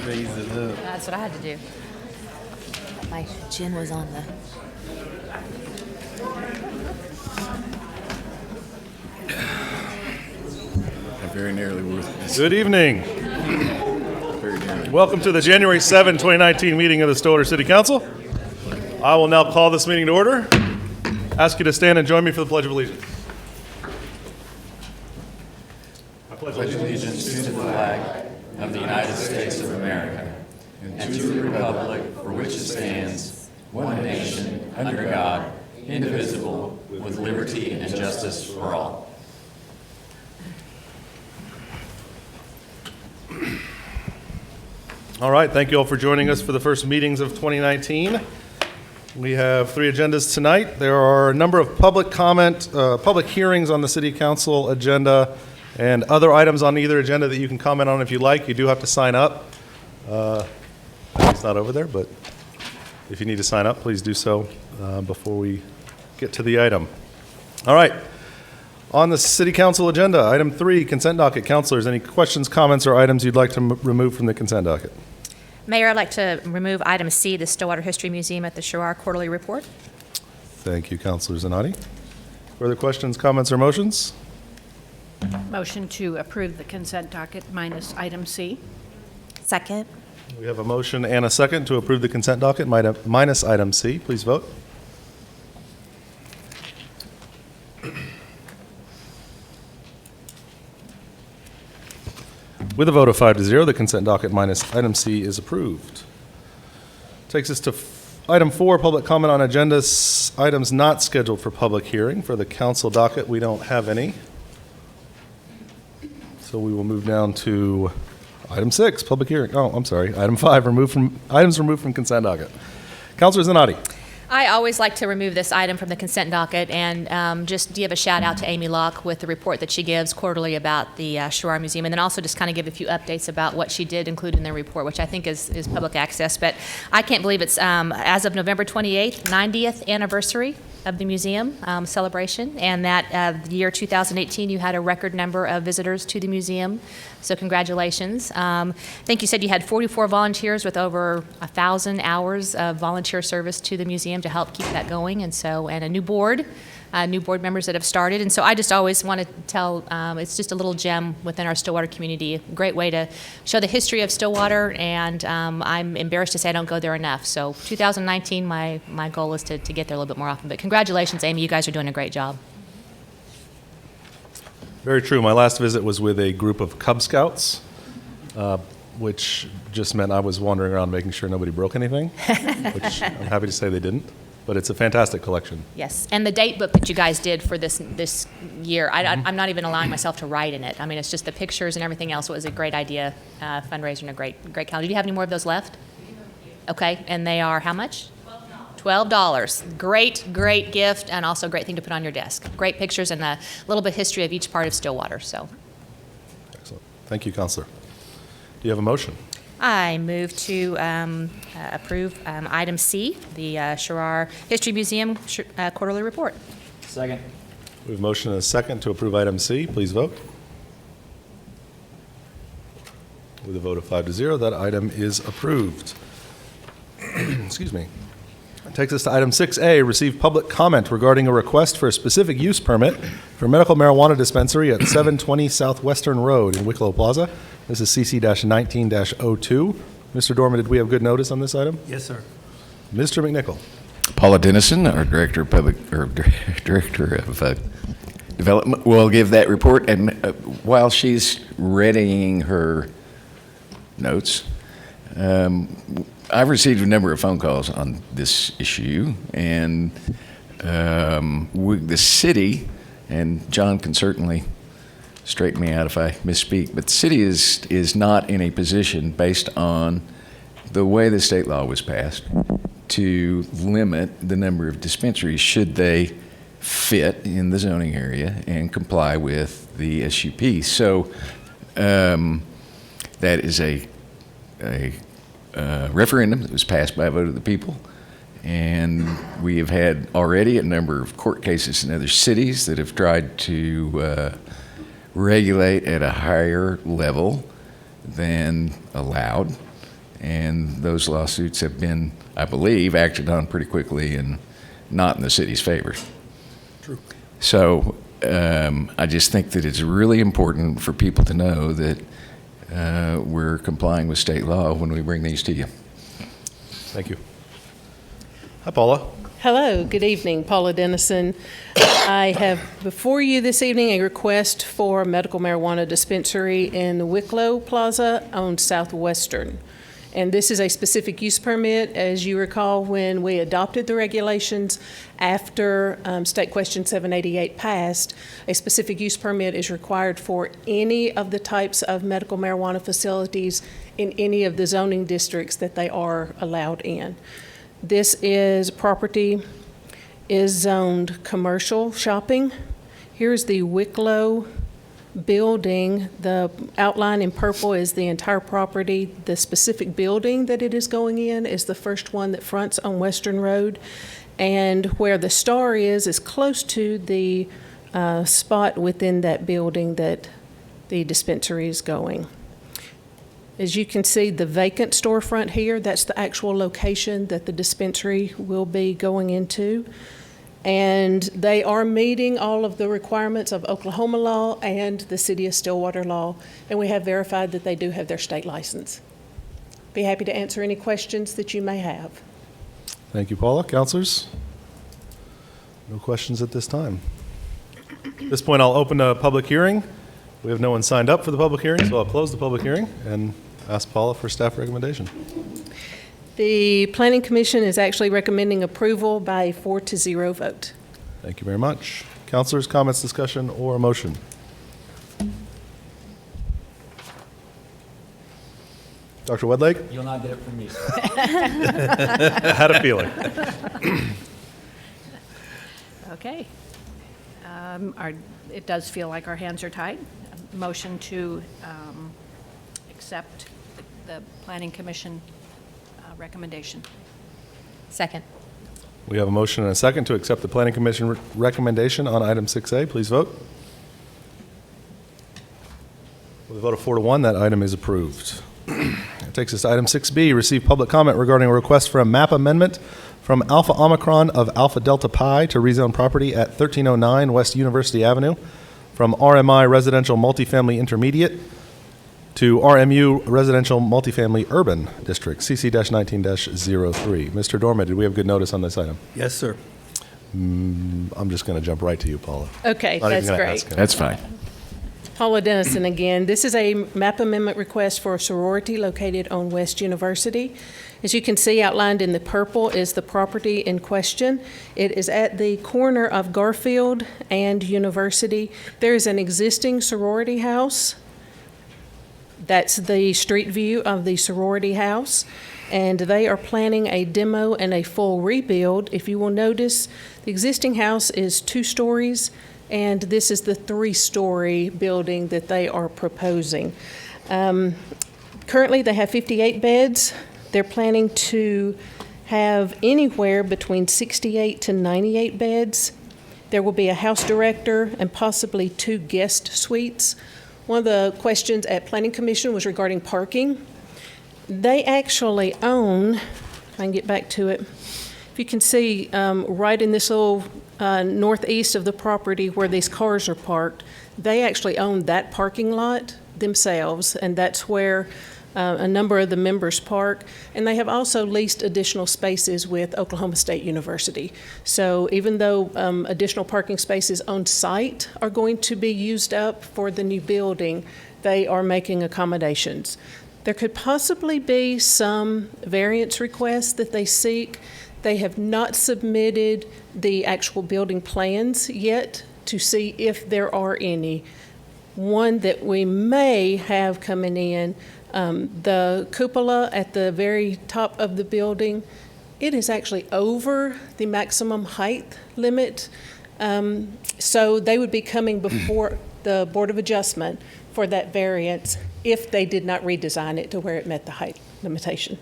Raise it up. That's what I had to do. My chin was on the... Very nearly worth it. Good evening. Very nearly. Welcome to the January 7, 2019 meeting of the Stillwater City Council. I will now call this meeting to order. Ask you to stand and join me for the Pledge of Allegiance. I pledge Allegiance to the flag of the United States of America and to the republic for which it stands, one nation, under God, indivisible, with liberty and justice for all. All right, thank you all for joining us for the first meetings of 2019. We have 3 agendas tonight. There are a number of public hearings on the City Council agenda and other items on either agenda that you can comment on if you like. You do have to sign up. It's not over there, but if you need to sign up, please do so before we get to the item. All right. On the City Council agenda, item 3, consent docket. Councilors, any questions, comments, or items you'd like to remove from the consent docket? Mayor, I'd like to remove item C, the Stillwater History Museum at the SUA quarterly report. Thank you, Councilor Zanotti. Further questions, comments, or motions? Motion to approve the consent docket minus item C. Second. We have a motion and a second to approve the consent docket minus item C. Please vote. With a vote of 5-0, the consent docket minus item C is approved. Takes us to item 4, public comment on agendas, items not scheduled for public hearing. For the council docket, we don't have any. So we will move down to item 6, public hearing. Oh, I'm sorry, item 5, items removed from consent docket. Councilor Zanotti. I always like to remove this item from the consent docket and just give a shout out to Amy Locke with the report that she gives quarterly about the SUA Museum, and then also just kind of give a few updates about what she did include in the report, which I think is public access. But I can't believe it's, as of November 28th, 90th anniversary of the museum celebration, and that the year 2018 you had a record number of visitors to the museum, so congratulations. I think you said you had 44 volunteers with over 1,000 hours of volunteer service to the museum to help keep that going, and a new board members that have started. And so I just always want to tell, it's just a little gem within our Stillwater community, a great way to show the history of Stillwater, and I'm embarrassed to say I don't go there enough. So 2019, my goal is to get there a little bit more often. But congratulations, Amy, you guys are doing a great job. Very true. My last visit was with a group of Cub Scouts, which just meant I was wandering around making sure nobody broke anything, which I'm happy to say they didn't. But it's a fantastic collection. Yes, and the date book that you guys did for this year, I'm not even allowing myself to write in it. I mean, it's just the pictures and everything else. It was a great idea, fundraiser, and a great calendar. Do you have any more of those left? Okay, and they are how much? $12. Great gift, and also a great thing to put on your desk. Great pictures and a little bit of history of each part of Stillwater. So, excellent. Thank you, Councilor. Do you have a motion? I move to approve item C, the SUA History Museum quarterly report. Second. We have a motion and a second to approve item C. Please vote. With a vote of 5-0, that item is approved. Excuse me. That takes us to item 6A, receive public comment regarding a request for a specific use permit for medical marijuana dispensary at 720 Southwestern Road in Wicklow Plaza. This is CC-19-02. Mr. Dorman, did we have good notice on this item? Yes, sir. Mr. McNichol. Paula Dennison, our Director of Development, will give that report. And while she's readying her notes, I've received a number of phone calls on this issue, and the city, and John can certainly straighten me out if I misspeak, but the city is not in a position, based on the way the state law was passed, to limit the number of dispensaries should they fit in the zoning area and comply with the SUP. So that is a referendum that was passed by a vote of the people, and we have had already a number of court cases in other cities that have tried to regulate at a higher level than allowed. And those lawsuits have been, I believe, acted on pretty quickly and not in the city's favor. True. So I just think that it's really important for people to know that we're complying with state law when we bring these to you. Thank you. Hi, Paula. Hello, good evening, Paula Dennison. I have before you this evening a request for a medical marijuana dispensary in the Wicklow Plaza on Southwestern. And this is a specific use permit. As you recall, when we adopted the regulations after State Question 788 passed, a specific use permit is required for any of the types of medical marijuana facilities in any of the zoning districts that they are allowed in. This property is zoned commercial shopping. Here's the Wicklow building. The outline in purple is the entire property. The specific building that it is going in is the first one that fronts on Western Road. And where the star is close to the spot within that building that the dispensary is going. As you can see, the vacant storefront here, that's the actual location that the dispensary will be going into. And they are meeting all of the requirements of Oklahoma law and the City of Stillwater law, and we have verified that they do have their state license. Be happy to answer any questions that you may have. Thank you, Paula. Counselors? No questions at this time. At this point, I'll open a public hearing. We have no one signed up for the public hearing, so I'll close the public hearing and ask Paula for staff recommendation. The Planning Commission is actually recommending approval by a 4-0 vote. Thank you very much. Counselors, comments, discussion, or a motion? Dr. Wedlake? You'll not get it from me. I had a feeling. Okay. It does feel like our hands are tied. Motion to accept the Planning Commission recommendation. Second. We have a motion and a second to accept the Planning Commission recommendation on item 6A. Please vote. With a vote of 4-1, that item is approved. It takes us to item 6B, receive public comment regarding a request for a map amendment from Alpha Omicron of Alpha Delta Pi to rezone property at 1309 West University Avenue from RMI Residential Multifamily Intermediate to RMU Residential Multifamily Urban District, CC-19-03. Mr. Dorman, did we have good notice on this item? Yes, sir. I'm just going to jump right to you, Paula. Okay, Not even that's gonna great. ask him. That's fine. Paula Dennison again. This is a map amendment request for a sorority located on West University. As you can see, outlined in the purple is the property in question. It is at the corner of Garfield and University. There is an existing sorority house. That's the street view of the sorority house. And they are planning a demo and a full rebuild. If you will notice, the existing house is 2 stories, and this is the 3-story building that they are proposing. Currently, they have 58 beds. They're planning to have anywhere between 68 to 98 beds. There will be a house director and possibly 2 guest suites. One of the questions at Planning Commission was regarding parking. They actually own, if I can get back to it, if you can see right in this little northeast of the property where these cars are parked, they actually own that parking lot themselves, and that's where a number of the members park. And they have also leased additional spaces with Oklahoma State University. So even though additional parking spaces on site are going to be used up for the new building, they are making accommodations. There could possibly be some variance requests that they seek. They have not submitted the actual building plans yet to see if there are any. One that we may have coming in, the cupola at the very top of the building, it is actually over the maximum height limit. So they would be coming before the Board of Adjustment for that variance if they did not redesign it to where it met the height limitation.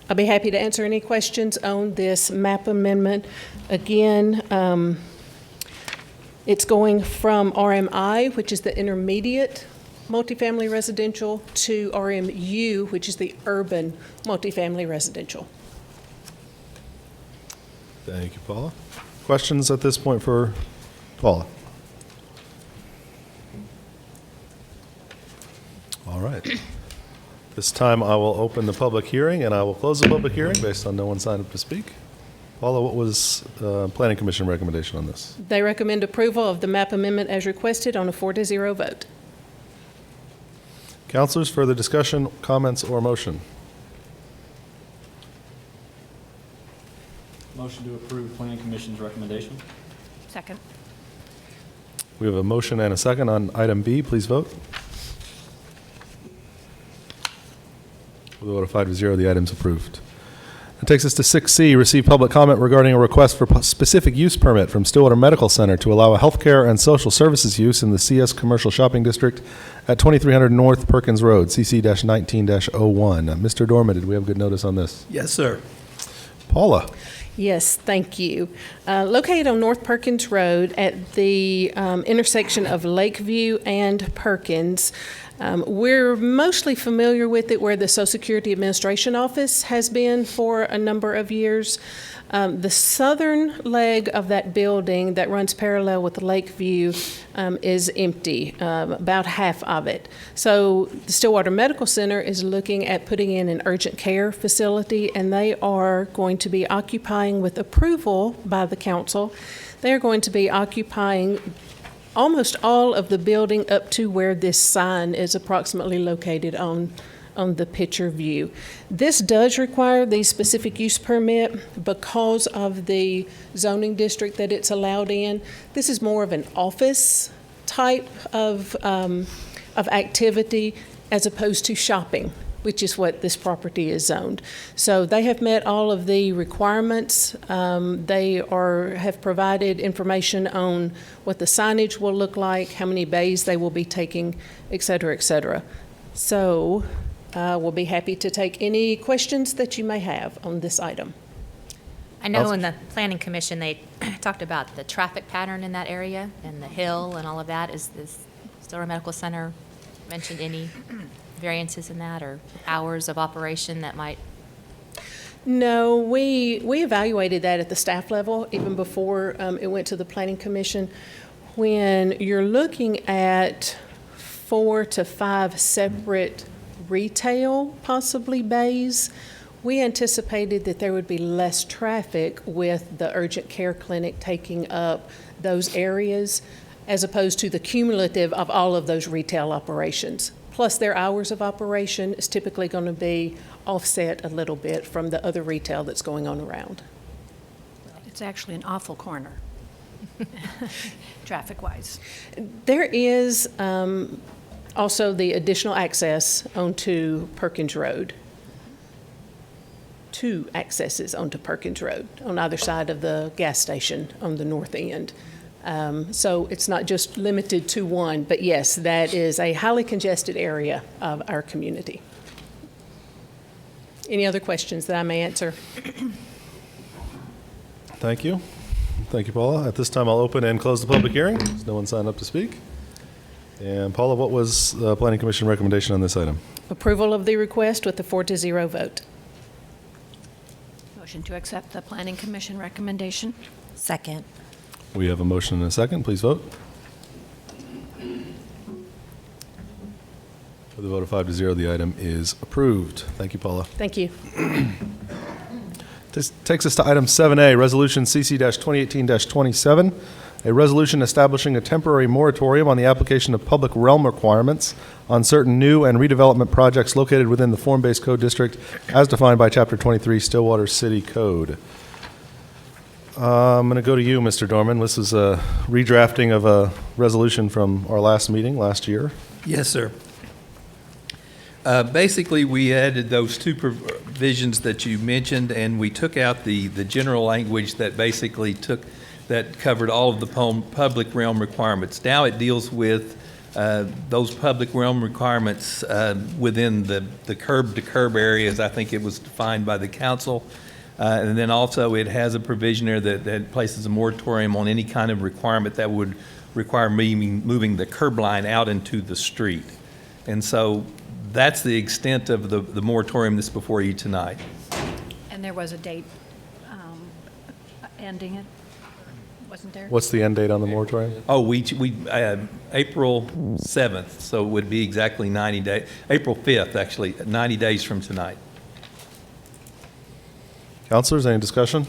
I'll be happy to answer any questions on this map amendment. Again, it's going from RMI, which is the intermediate multifamily residential, to RMU, which is the urban multifamily residential. Thank you, Paula. Questions at this point for Paula? All right. This time I will open the public hearing and I will close the public hearing based on no one signed up to speak. Paula, what was Planning Commission recommendation on this? They recommend approval of the map amendment as requested on a 4-0 vote. Councilors, further discussion, comments, or motion? Motion to approve Planning Commission's recommendation. Second. We have a motion and a second on item B. Please vote. With a vote of 5-0, the item's approved. That takes us to 6C, receive public comment regarding a request for specific use permit from Stillwater Medical Center to allow a healthcare and social services use in the CS Commercial Shopping District at 2300 North Perkins Road, CC-19-01. Mr. Dorman, did we have good notice on this? Yes, sir. Paula? Yes, thank you. Located on North Perkins Road at the intersection of Lakeview and Perkins, we're mostly familiar with it where the Social Security Administration Office has been for a number of years. The southern leg of that building that runs parallel with Lakeview is empty, about half of it. So the Stillwater Medical Center is looking at putting in an urgent care facility, and they are going to be occupying, with approval by the council, they are going to be occupying almost all of the building up to where this sign is approximately located on the picture view. This does require the specific use permit because of the zoning district that it's allowed in. This is more of an office type of activity as opposed to shopping, which is what this property is zoned. So they have met all of the requirements. They have provided information on what the signage will look like, how many bays they will be taking, et cetera, et cetera. So we'll be happy to take any questions that you may have on this item. I know in the Planning Commission, they talked about the traffic pattern in that area and the hill and all of that. Is Stillwater Medical Center mentioned any variances in that or hours of operation that might? No, we evaluated that at the staff level even before it went to the Planning Commission. When you're looking at 4 to 5 separate retail, possibly bays, we anticipated that there would be less traffic with the urgent care clinic taking up those areas as opposed to the cumulative of all of those retail operations. Plus, their hours of operation is typically going to be offset a little bit from the other retail that's going on around. It's actually an awful corner, traffic-wise. There is also the additional access onto Perkins Road. 2 accesses onto Perkins Road on either side of the gas station on the north end. So it's not just limited to one, but yes, that is a highly congested area of our community. Any other questions that I may answer? Thank you. Thank you, Paula. At this time, I'll open and close the public hearing. There's no one signed up to speak. And Paula, what was the Planning Commission recommendation on this item? Approval of the request with a 4-0 vote. Motion to accept the Planning Commission recommendation. Second. We have a motion and a second. Please vote. With a vote of 5-0, the item is approved. Thank you, Paula. Thank you. This takes us to item 7A, Resolution CC-2018-27, a resolution establishing a temporary moratorium on the application of public realm requirements on certain new and redevelopment projects located within the form-based code district as defined by Chapter 23 Stillwater City Code. I'm going to go to you, Mr. Dorman. This is a redrafting of a resolution from our last meeting last year. Yes, sir. Basically, we added those 2 provisions that you mentioned, and we took out the general language that basically that covered all of the public realm requirements. Now it deals with those public realm requirements within the curb-to-curb areas. I think it was defined by the council. And then also it has a provision there that places a moratorium on any kind of requirement that would require moving the curb line out into the street. And so that's the extent of the moratorium that's before you tonight. And there was a date ending it, wasn't there? What's the end date on the moratorium? Oh, April 7th, so it would be exactly 90 days, April 5th, actually, 90 days from tonight. Counselors, any discussion?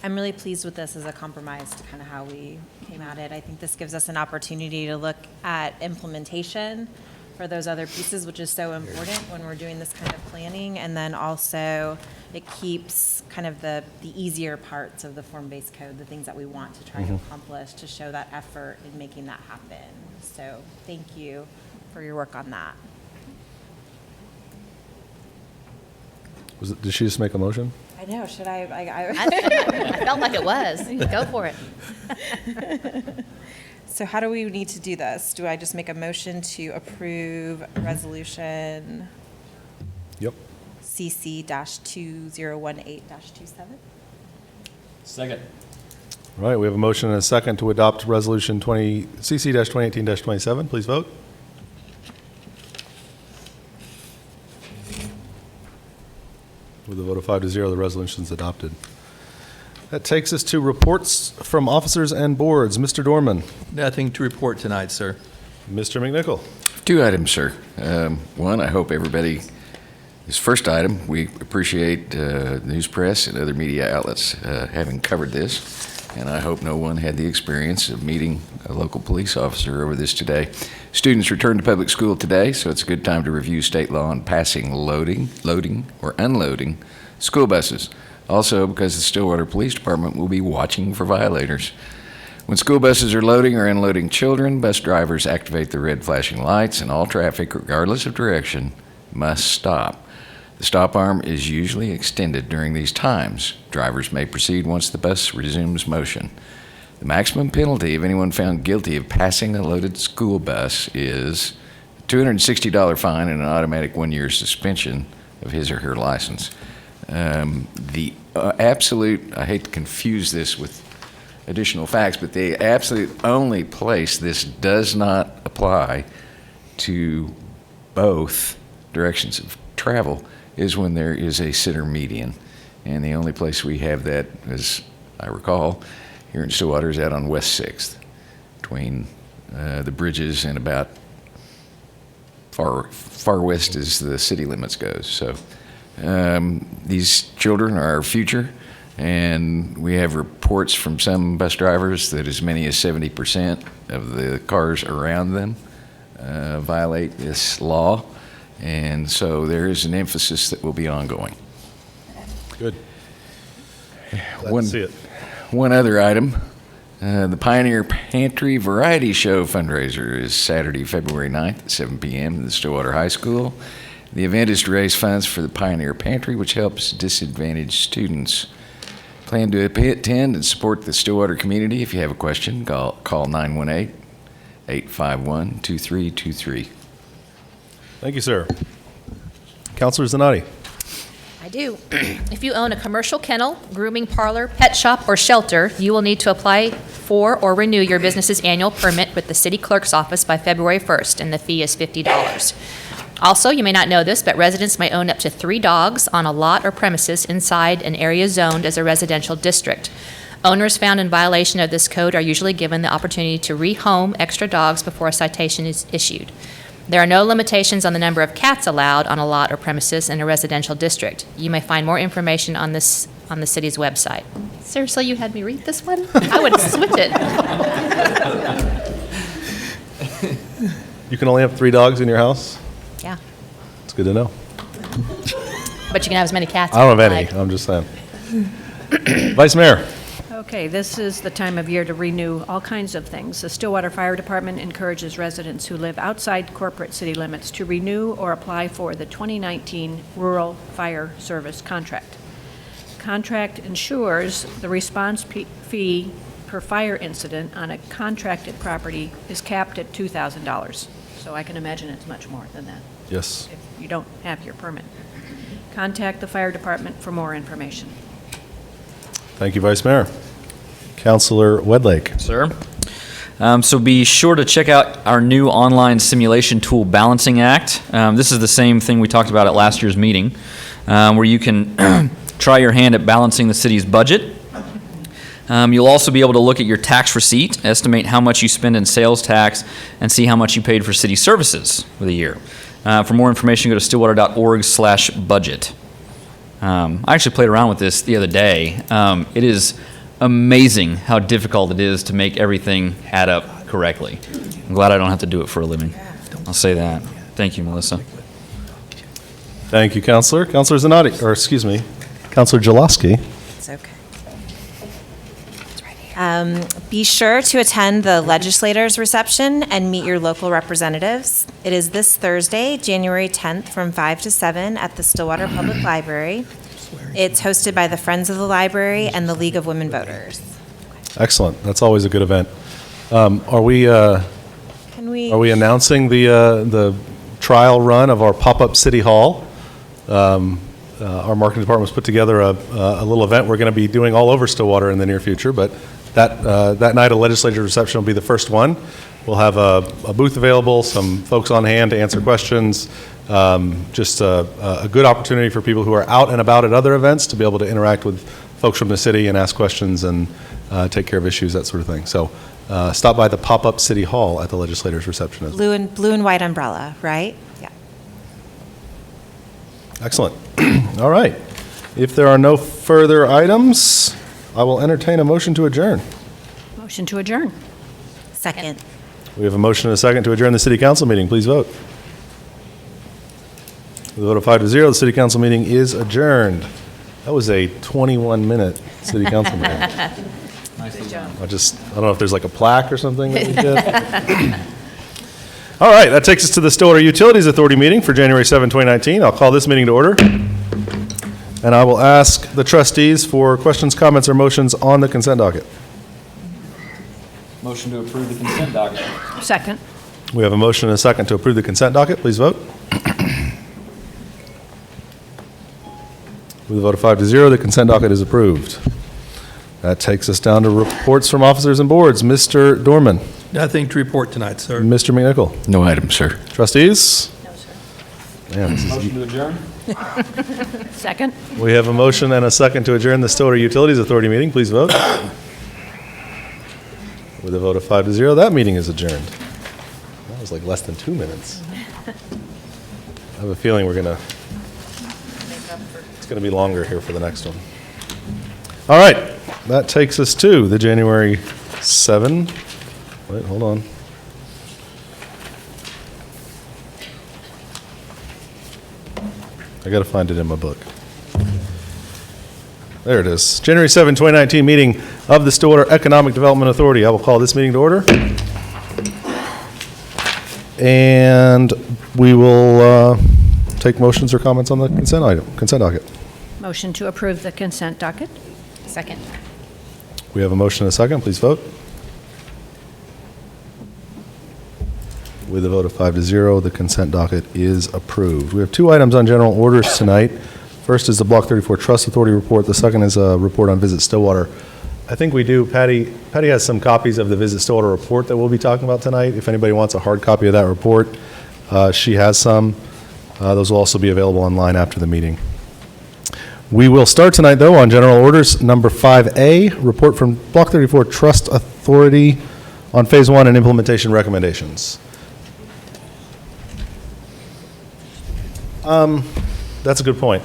I'm really pleased with this as a compromise to kind of how we came at it. I think this gives us an opportunity to look at implementation for those other pieces, which is so important when we're doing this kind of planning. And then also it keeps kind of the easier parts of the form-based code, the things that we want to try to accomplish, to show that effort in making that happen. So thank you for your work on that. Did she just make a motion? I know, should I? I felt like it was. Go for it. So how do we need to do this? Do I just make a motion to approve resolution Yep. CC-2018-27? Second. All right, we have a motion and a second to adopt Resolution CC-2018-27. Please vote. With a vote of 5-0, the resolution is adopted. That takes us to reports from officers and boards. Mr. Dorman. Nothing to report tonight, sir. Mr. McNichol. 2 items, sir. One, I hope everybody, this first item, we appreciate news press and other media outlets having covered this, and I hope no one had the experience of meeting a local police officer over this today. Students return to public school today, so it's a good time to review state law on passing loading or unloading school buses. Also, because the Stillwater Police Department will be watching for violators. When school buses are loading or unloading children, bus drivers activate the red flashing lights, and all traffic, regardless of direction, must stop. The stop arm is usually extended during these times. Drivers may proceed once the bus resumes motion. The maximum penalty of anyone found guilty of passing a loaded school bus is a $260 fine and an automatic 1-year suspension of his or her license. The absolute, I hate to confuse this with additional facts, but the absolute only place this does not apply to both directions of travel is when there is a center median. And the only place we have that, as I recall, here in Stillwater is out on West 6th, between the bridges and about far west as the city limits goes. So these children are our future, and we have reports from some bus drivers that as many as 70% of the cars around them violate this law, and so there is an emphasis that will be ongoing. Good. Glad to see it. One other item, the Pioneer Pantry Variety Show fundraiser is Saturday, February 9th at 7 p.m. at the Stillwater High School. The event is to raise funds for the Pioneer Pantry, which helps disadvantaged students. Plan to attend and support the Stillwater community. If you have a question, call 918-851-2323. Thank you, sir. Counselor Zanotti. I do. If you own a commercial kennel, grooming parlor, pet shop, or shelter, you will need to apply for or renew your business's annual permit with the city clerk's office by February 1st, and the fee is $50. Also, you may not know this, but residents may own up to 3 dogs on a lot or premises inside an area zoned as a residential district. Owners found in violation of this code are usually given the opportunity to rehome extra dogs before a citation is issued. There are no limitations on the number of cats allowed on a lot or premises in a residential district. You may find more information on this on the city's website. Seriously, you had me read this one? I would switch it. You can only have 3 dogs in your house? Yeah, It's good to know. but you can have as many cats. I don't as have you any. like. I'm just saying. Vice Mayor. Okay, this is the time of year to renew all kinds of things. The Stillwater Fire Department encourages residents who live outside corporate city limits to renew or apply for the 2019 Rural Fire Service contract. Contract ensures the response fee per fire incident on a contracted property is capped at $2,000. So I can imagine it's much more than that Yes. if you don't have your permit. Contact the fire department for more information. Thank you, Vice Mayor. Counselor Wedlake. Sir, So be sure to check out our new online simulation tool, Balancing Act. This is the same thing we talked about at last year's meeting, where you can try your hand at balancing the city's budget. You'll also be able to look at your tax receipt, estimate how much you spend in sales tax, and see how much you paid for city services for the year. For more information, go to stillwater.org/budget. I actually played around with this the other day. It is amazing how difficult it is to make everything add up correctly. I'm glad I don't have to do it for a living. I'll say that. Thank you, Melissa. Thank you, Counselor. Counselor Zanotti, or excuse me, Counselor Jaloski. It's okay. Be sure to attend the legislators' reception and meet your local representatives. It is this Thursday, January 10th, from 5 to 7 at the Stillwater Public Library. It's hosted by the Friends of the Library and the League of Women Voters. Excellent. That's always a good event. Are we announcing the trial run of our pop-up City Hall? Our marketing department's put together a little event we're going to be doing all over Stillwater in the near future, but that night a legislative reception will be the first one. We'll have a booth available, some folks on hand to answer questions, just a good opportunity for people who are out and about at other events to be able to interact with folks from the city and ask questions and take care of issues, that sort of thing. So stop by the pop-up City Hall at the legislators' reception. Blue and white umbrella, right? Yeah. Excellent. All right. If there are no further items, I will entertain a motion to adjourn. Motion to adjourn. Second. We have a motion and a second to adjourn the city council meeting. Please vote. With a vote of 5-0, the city council meeting is adjourned. That was a 21-minute city council meeting. I don't know if there's like a plaque or something that we did. All right, that takes us to the Stillwater Utilities Authority meeting for January 7, 2019. I'll call this meeting to order. And I will ask the trustees for questions, comments, or motions on the consent docket. Motion to approve the consent docket. Second. We have a motion and a second to approve the consent docket. Please vote. With a vote of 5-0, the consent docket is approved. That takes us down to reports from officers and boards. Mr. Dorman. Nothing to report tonight, sir. Mr. McNichol. No item, sir. Trustees? No, sir. Man, this is Motion to adjourn. Second. We have a motion and a second to adjourn the Stillwater Utilities Authority meeting. Please vote. With a vote of 5-0, that meeting is adjourned. That was like less than 2 minutes. I have a feeling it's going to be longer here for the next one. All right, that takes us to the January 7. Wait, hold on. I got to find it in my book. There it is. January 7, 2019 meeting of the Stillwater Economic Development Authority. I will call this meeting to order. And we will take motions or comments on the consent docket. Motion to approve the consent docket. Second. We have a motion and a second. Please vote. With a vote of 5-0, the consent docket is approved. We have 2 items on general orders tonight. First is the Block 34 Trust Authority report. The second is a report on Visit Stillwater. I think we do. Patty has some copies of the Visit Stillwater report that we'll be talking about tonight. If anybody wants a hard copy of that report, she has some. Those will also be available online after the meeting. We will start tonight, though, on general orders number 5A, report from Block 34 Trust Authority on Phase 1 and implementation recommendations. That's a good point.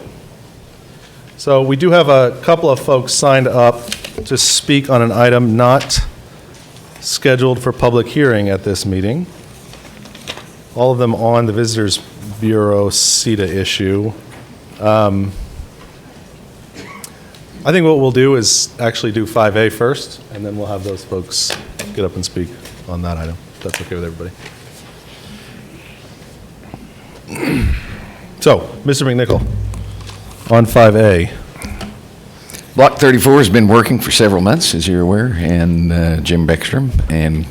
So we do have a couple of folks signed up to speak on an item not scheduled for public hearing at this meeting. All of them on the Visitors Bureau SEDA issue. I think what we'll do is actually do 5A first, and then we'll have those folks get up and speak on that item, if that's okay with everybody. So, Mr. McNichol, on 5A. Block 34 has been working for several months, as you're aware, and Jim Beckstrom and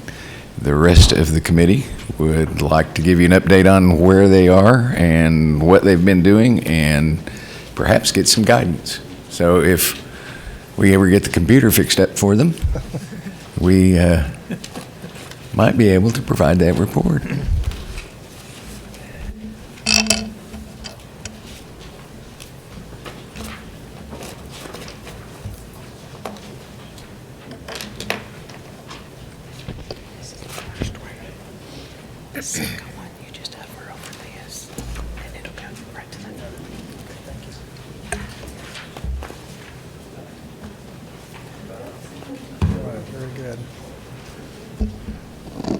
the rest of the committee would like to give you an update on where they are and what they've been doing and perhaps get some guidance. So if we ever get the computer fixed up for them, we might be able to provide that report. Very good.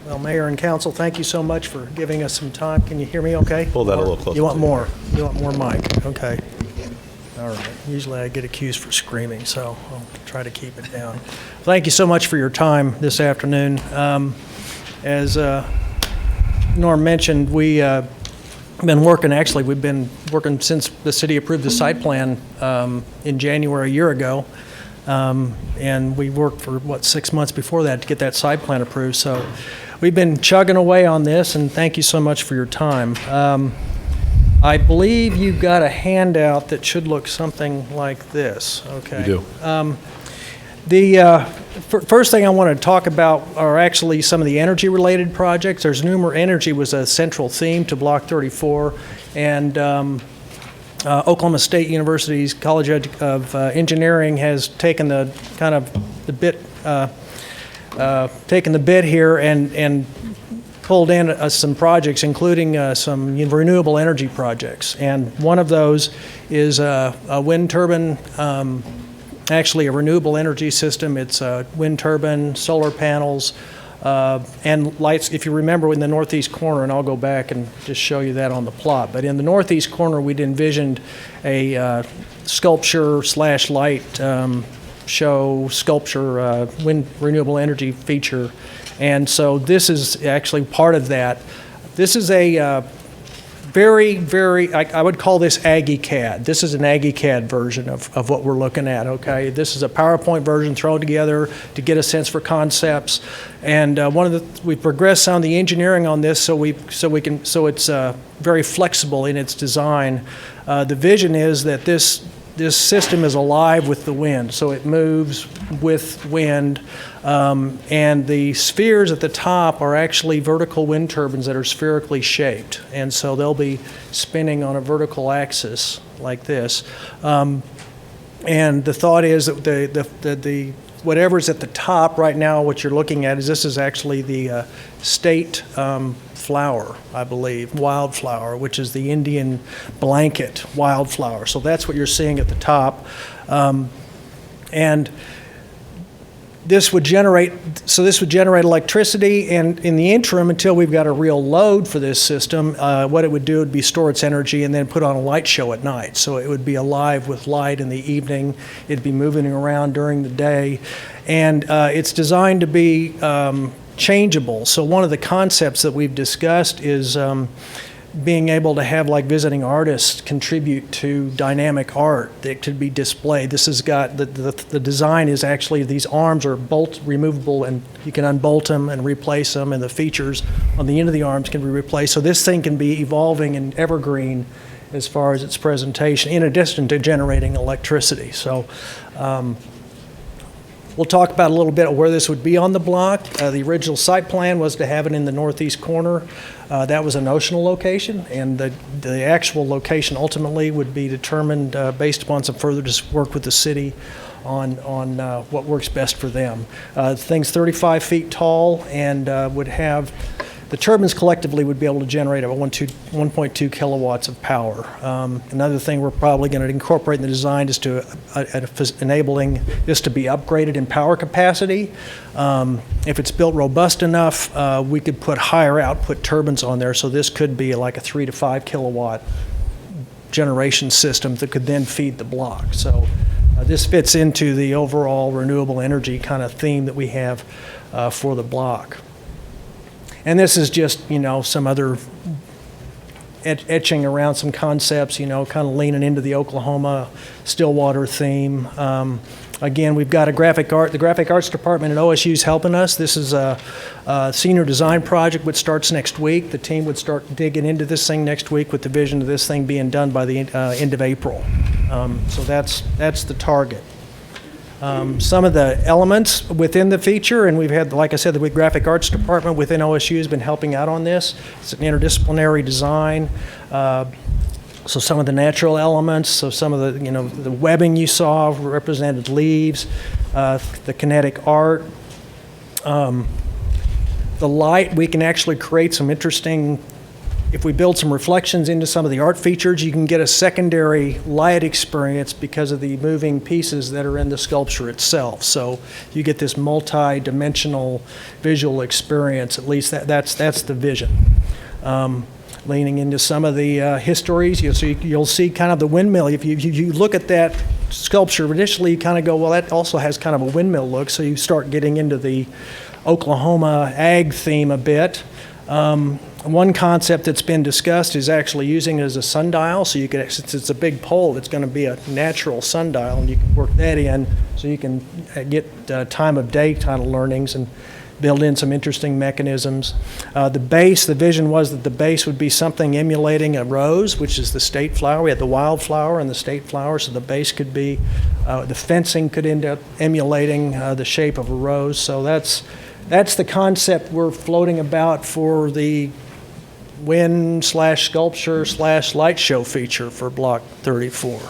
Well, Mayor and Council, thank you so much for giving us some time. Can you hear me okay? Pull that a little closer You want to you. more? You want more mic? Okay. All right. Usually I get accused for screaming, so I'll try to keep it down. Thank you so much for your time this afternoon. As Norm mentioned, we've been working since the city approved the site plan in January a year ago. And we worked for, 6 months before that to get that site plan approved. So we've been chugging away on this, and thank you so much for your time. I believe you've got a handout that should look something like this. Okay. You do. The first thing I want to talk about are actually some of the energy-related projects. Energy was a central theme to Block 34, and Oklahoma State University's College of Engineering has taken the bid here and pulled in some projects, including some renewable energy projects. And one of those is a wind turbine, actually a renewable energy system. It's a wind turbine, solar panels, and lights. If you remember in the northeast corner, and I'll go back and just show you that on the plot, but in the northeast corner we'd envisioned a sculpture/light show sculpture wind renewable energy feature. And so this is actually part of that. This is a I would call this Aggie CAD. This is an Aggie CAD version of what we're looking at, okay? This is a PowerPoint version thrown together to get a sense for concepts. And we've progressed on the engineering on this so it's very flexible in its design. The vision is that this system is alive with the wind, so it moves with wind. And the spheres at the top are actually vertical wind turbines that are spherically shaped. And so they'll be spinning on a vertical axis like this. And the thought is that the whatever's at the top right now, what you're looking at this is actually the state flower, I believe, wildflower, which is the Indian blanket wildflower. So that's what you're seeing at the top. And this would generate electricity, and in the interim, until we've got a real load for this system, what it would do would be store its energy and then put on a light show at night. So it would be alive with light in the evening. It'd be moving around during the day. And it's designed to be changeable. So one of the concepts that we've discussed is being able to have like visiting artists contribute to dynamic art that could be displayed. This has got, the design is actually, these arms are bolt removable and you can unbolt them and replace them, and the features on the end of the arms can be replaced. So this thing can be evolving and evergreen as far as its presentation, in addition to generating electricity. So we'll talk about a little bit of where this would be on the block. The original site plan was to have it in the northeast corner. That was a notional location, and the actual location ultimately would be determined based upon some further work with the city on what works best for them. The thing's 35 feet tall and would have, the turbines collectively would be able to generate about 1.2 kilowatts of power. Another thing we're probably going to incorporate in the design is to enabling this to be upgraded in power capacity. If it's built robust enough, we could put higher output turbines on there, so this could be like a 3 to 5 kilowatt generation system that could then feed the block. So this fits into the overall renewable energy kind of theme that we have for the block. And this is just, some other etching around some concepts, kind of leaning into the Oklahoma Stillwater theme. Again, we've got the graphic arts department at OSU is helping us. This is a senior design project which starts next week. The team would start digging into this thing next week with the vision of this thing being done by the end of April. So that's the target. Some of the elements within the feature, and we've had, like I said, the graphic arts department within OSU has been helping out on this. It's an interdisciplinary design. So some of the natural elements, so some of the, the webbing you saw represented leaves, the kinetic art. The light, we can actually create some interesting, if we build some reflections into some of the art features, you can get a secondary light experience because of the moving pieces that are in the sculpture itself. So you get this multi-dimensional visual experience, at least that's the vision. Leaning into some of the histories, you'll see kind of the windmill. If you look at that sculpture, initially you kind of go, well, that also has kind of a windmill look, so you start getting into the Oklahoma ag theme a bit. One concept that's been discussed is actually using it as a sundial, so you could, since it's a big pole, it's going to be a natural sundial, and you can work that in so you can get time of day kind of learnings and build in some interesting mechanisms. The base, the vision was that the base would be something emulating a rose, which is the state flower. We had the wildflower and the state flower, so the base could be, the fencing could end up emulating the shape of a rose. So that's the concept we're floating about for the wind/sculpture/light show feature for Block 34.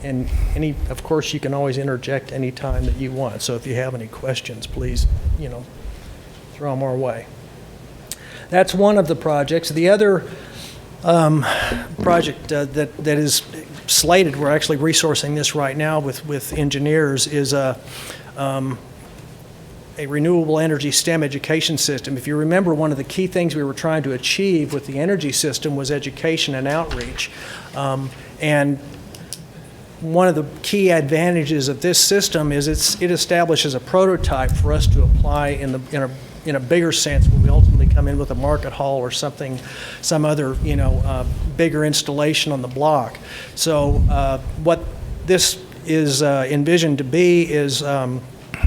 And of course, you can always interject any time that you want. So if you have any questions, please, throw them our way. That's one of the projects. The other project that is slated, we're actually resourcing this right now with engineers, is a renewable energy STEM education system. If you remember, one of the key things we were trying to achieve with the energy system was education and outreach. And one of the key advantages of this system is it establishes a prototype for us to apply in a bigger sense when we ultimately come in with a market hall or something, some other bigger installation on the block. So what this is envisioned to be is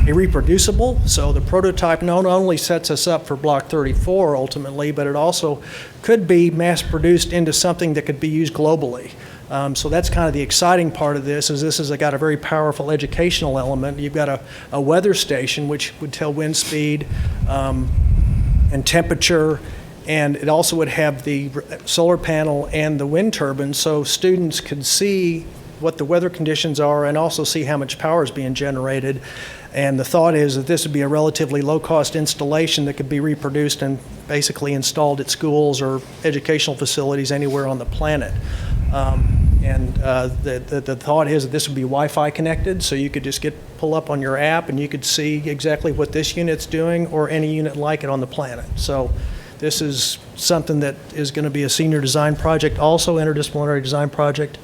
reproducible. So the prototype not only sets us up for Block 34 ultimately, but it also could be mass produced into something that could be used globally. So that's kind of the exciting part of this, is this has got a very powerful educational element. You've got a weather station which would tell wind speed and temperature, and it also would have the solar panel and the wind turbine, so students could see what the weather conditions are and also see how much power is being generated. And the thought is that this would be a relatively low-cost installation that could be reproduced and basically installed at schools or educational facilities anywhere on the planet. The thought is that this would be Wi-Fi connected, so you could just pull up on your app and you could see exactly what this unit's doing or any unit like it on the planet. So this is something that is going to be a senior design project, also interdisciplinary design project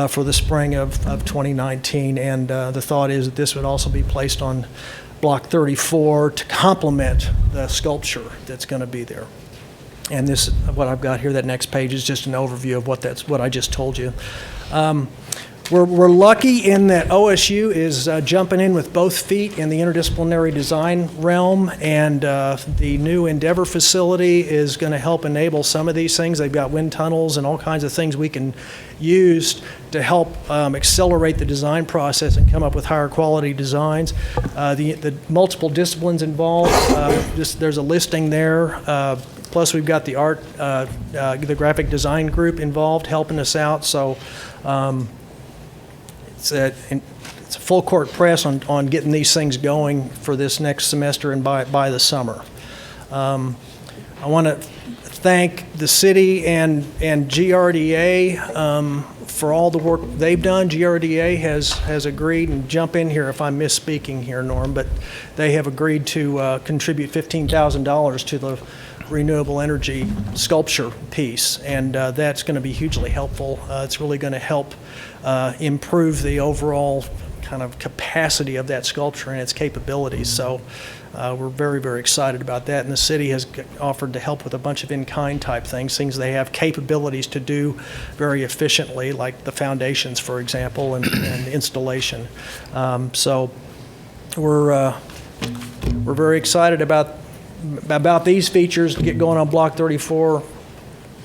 for the spring of 2019. And the thought is that this would also be placed on Block 34 to complement the sculpture that's going to be there. And this, what I've got here, that next page is just an overview of what I just told you. We're lucky in that OSU is jumping in with both feet in the interdisciplinary design realm, and the new Endeavor facility is going to help enable some of these things. They've got wind tunnels and all kinds of things we can use to help accelerate the design process and come up with higher quality designs. The multiple disciplines involved, there's a listing there. Plus, we've got the art, the graphic design group involved helping us out. So it's a full court press on getting these things going for this next semester and by the summer. I want to thank the city and GRDA for all the work they've done. GRDA has agreed, and jump in here if I'm misspeaking here, Norm, but they have agreed to contribute $15,000 to the renewable energy sculpture piece, and that's going to be hugely helpful. It's really going to help improve the overall kind of capacity of that sculpture and its capabilities. So we're very, very excited about that. And the city has offered to help with a bunch of in-kind type things they have capabilities to do very efficiently, like the foundations, for example, and installation. So we're very excited about these features to get going on Block 34.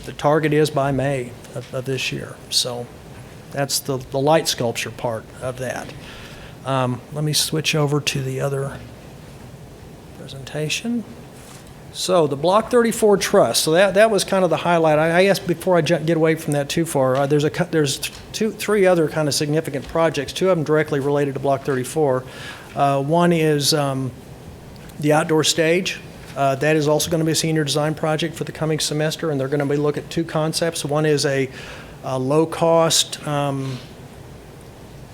The target is by May of this year. So that's the light sculpture part of that. Let me switch over to the other presentation. So the Block 34 Trust, so that was kind of the highlight. I asked before I get away from that too far, there's three other kind of significant projects, two of them directly related to Block 34. One is the outdoor stage. That is also going to be a senior design project for the coming semester, and they're going to be looking at two concepts. One is a low-cost,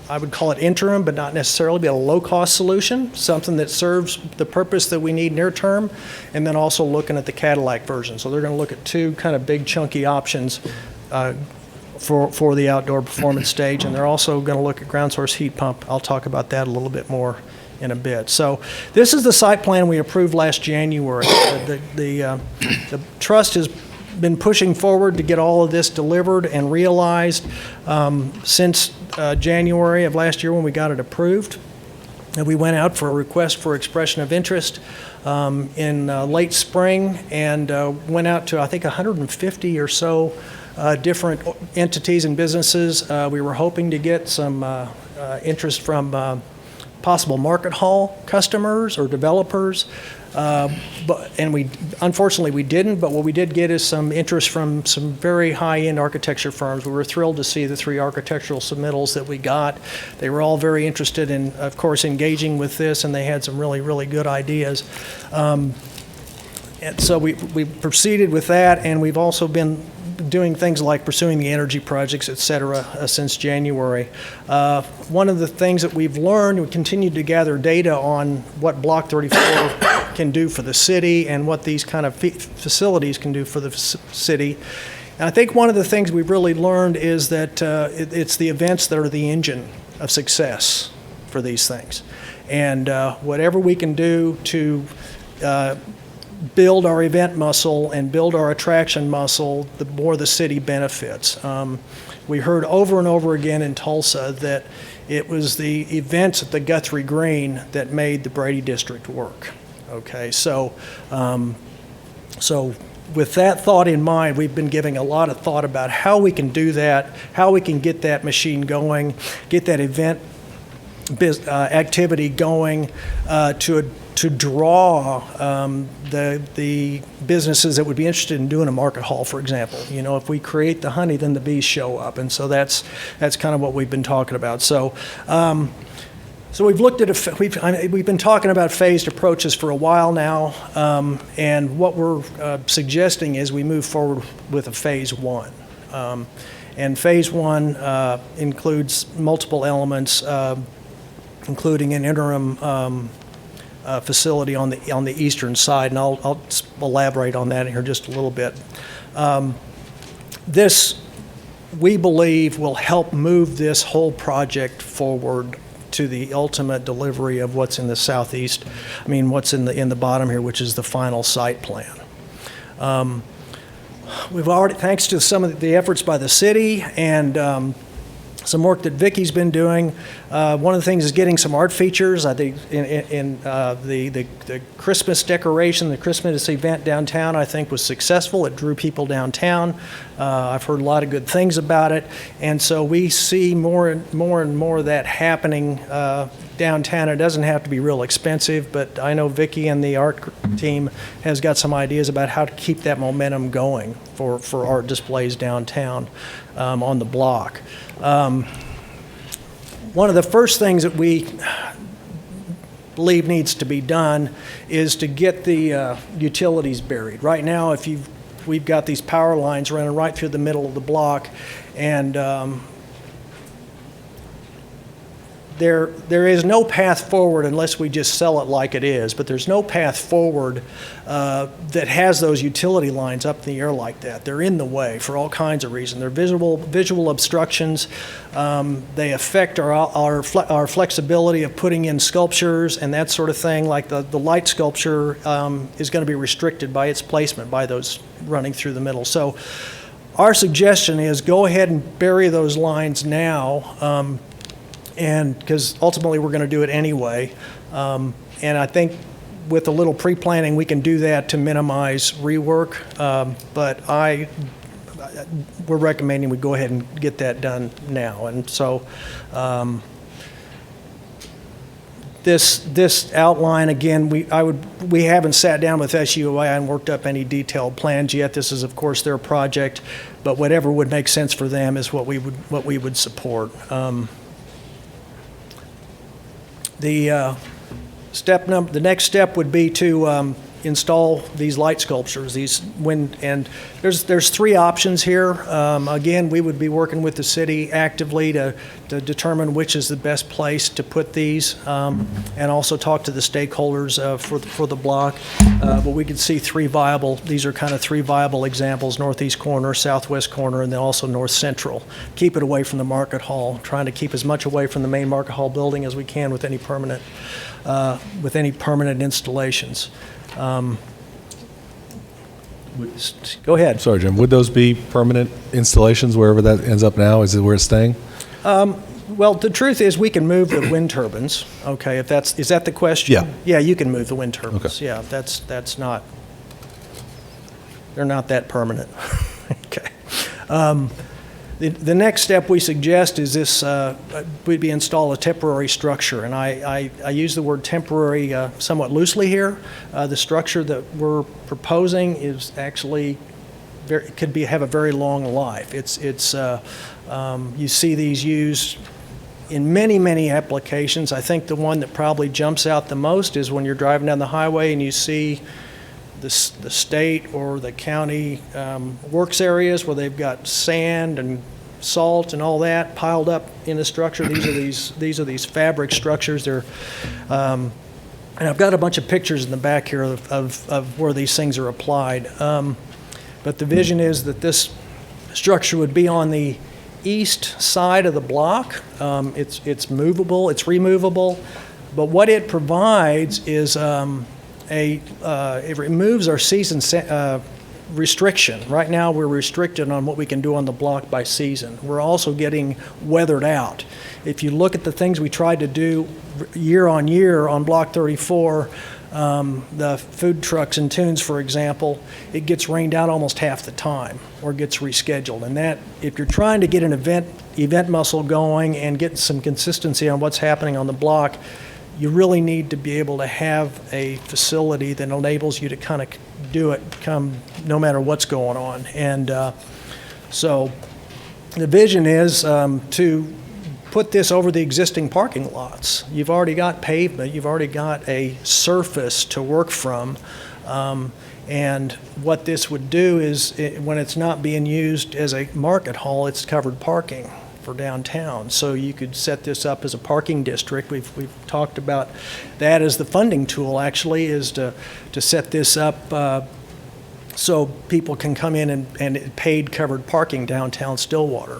I would call it interim, but not necessarily, be a low-cost solution, something that serves the purpose that we need near term, and then also looking at the Cadillac version. So they're going to look at two kind of big chunky options for the outdoor performance stage, and they're also going to look at ground source heat pump. I'll talk about that a little bit more in a bit. So this is the site plan we approved last January. The trust has been pushing forward to get all of this delivered and realized since January of last year when we got it approved. And we went out for a request for expression of interest in late spring and went out to, I think, 150 or so different entities and businesses. We were hoping to get some interest from possible market hall customers or developers, and unfortunately we didn't, but what we did get is some interest from some very high-end architecture firms. We were thrilled to see the 3 architectural submittals that we got. They were all very interested in, of course, engaging with this, and they had some really, really good ideas. And so we proceeded with that, and we've also been doing things like pursuing the energy projects, et cetera, since January. One of the things that we've learned, we continue to gather data on what Block 34 can do for the city and what these kind of facilities can do for the city. And I think one of the things we've really learned is that it's the events that are the engine of success for these things. And whatever we can do to build our event muscle and build our attraction muscle, the more the city benefits. We heard over and over again in Tulsa that it was the events at the Guthrie Green that made the Brady District work. Okay, so with that thought in mind, we've been giving a lot of thought about how we can do that, how we can get that machine going, get that event activity going to draw the businesses that would be interested in doing a market hall, for example. You know, if we create the honey, then the bees show up, and so that's kind of what we've been talking about. So we've looked at we've been talking about phased approaches for a while now, and what we're suggesting is we move forward with a phase 1. And phase 1 includes multiple elements, including an interim facility on the eastern side, and I'll elaborate on that here just a little bit. This, we believe, will help move this whole project forward to the ultimate delivery of what's in the southeast. I mean, what's in the bottom here, which is the final site plan. We've already, thanks to some of the efforts by the city and some work that Vicky's been doing. One of the things is getting some art features. I think in the Christmas decoration, the Christmas event downtown, I think was successful. It drew people downtown. I've heard a lot of good things about it, and so we see more and more of that happening downtown. It doesn't have to be real expensive, but I know Vicky and the art team has got some ideas about how to keep that momentum going for art displays downtown on the block. One of the first things that we believe needs to be done is to get the utilities buried. Right now, we've got these power lines running right through the middle of the block, and there is no path forward unless we just sell it like it is, but there's no path forward that has those utility lines up in the air like that. They're in the way for all kinds of reasons. They're visual obstructions. They affect our flexibility of putting in sculptures and that sort of thing. Like the light sculpture is going to be restricted by its placement by those running through the middle. So our suggestion is go ahead and bury those lines now, and because ultimately we're going to do it anyway. And I think with a little pre-planning we can do that to minimize rework, but we're recommending we go ahead and get that done now. And so This outline, again, we haven't sat down with SUA and worked up any detailed plans yet. This is, of course, their project, but whatever would make sense for them is what we would support. The next step would be to install these light sculptures. There's three options here. Again, we would be working with the city actively to determine which is the best place to put these, and also talk to the stakeholders for the block. But we could see these are kind of three viable examples: northeast corner, southwest corner, and then also north central. Keep it away from the market hall, trying to keep as much away from the main market hall building as we can with any permanent installations. Go ahead. Sorry, Jim. Would those be permanent installations wherever that ends up now? Is it where it's staying? Well, the truth is we can move the wind turbines. Okay, is that the question? Yeah. Yeah, you can move the wind turbines. Okay. Yeah, they're not that permanent. Okay. The next step we suggest is this, we'd be install a temporary structure, and I use the word temporary somewhat loosely here. The structure that we're proposing is actually have a very long life. You see these used in many applications. I think the one that probably jumps out the most is when you're driving down the highway and you see the state or the county works areas where they've got sand and salt and all that piled up in the structure. These are these fabric structures. They're and I've got a bunch of pictures in the back here of where these things are applied. But the vision is that this structure would be on the east side of the block. It's movable, it's removable, but what it provides is it removes our season restriction. Right now, we're restricted on what we can do on the block by season. We're also getting weathered out. If you look at the things we tried to do year on year on Block 34, the food trucks and tunes, for example, it gets rained out almost half the time or gets rescheduled. And that, if you're trying to get an event muscle going and get some consistency on what's happening on the block, you really need to be able to have a facility that enables you to kind of do it no matter what's going on. And so the vision is to put this over the existing parking lots. You've already got pavement, you've already got a surface to work from. And what this would do is, when it's not being used as a market hall, it's covered parking for downtown. So you could set this up as a parking district. We've talked about that as the funding tool, actually, is to set this up so people can come in and paid covered parking downtown Stillwater.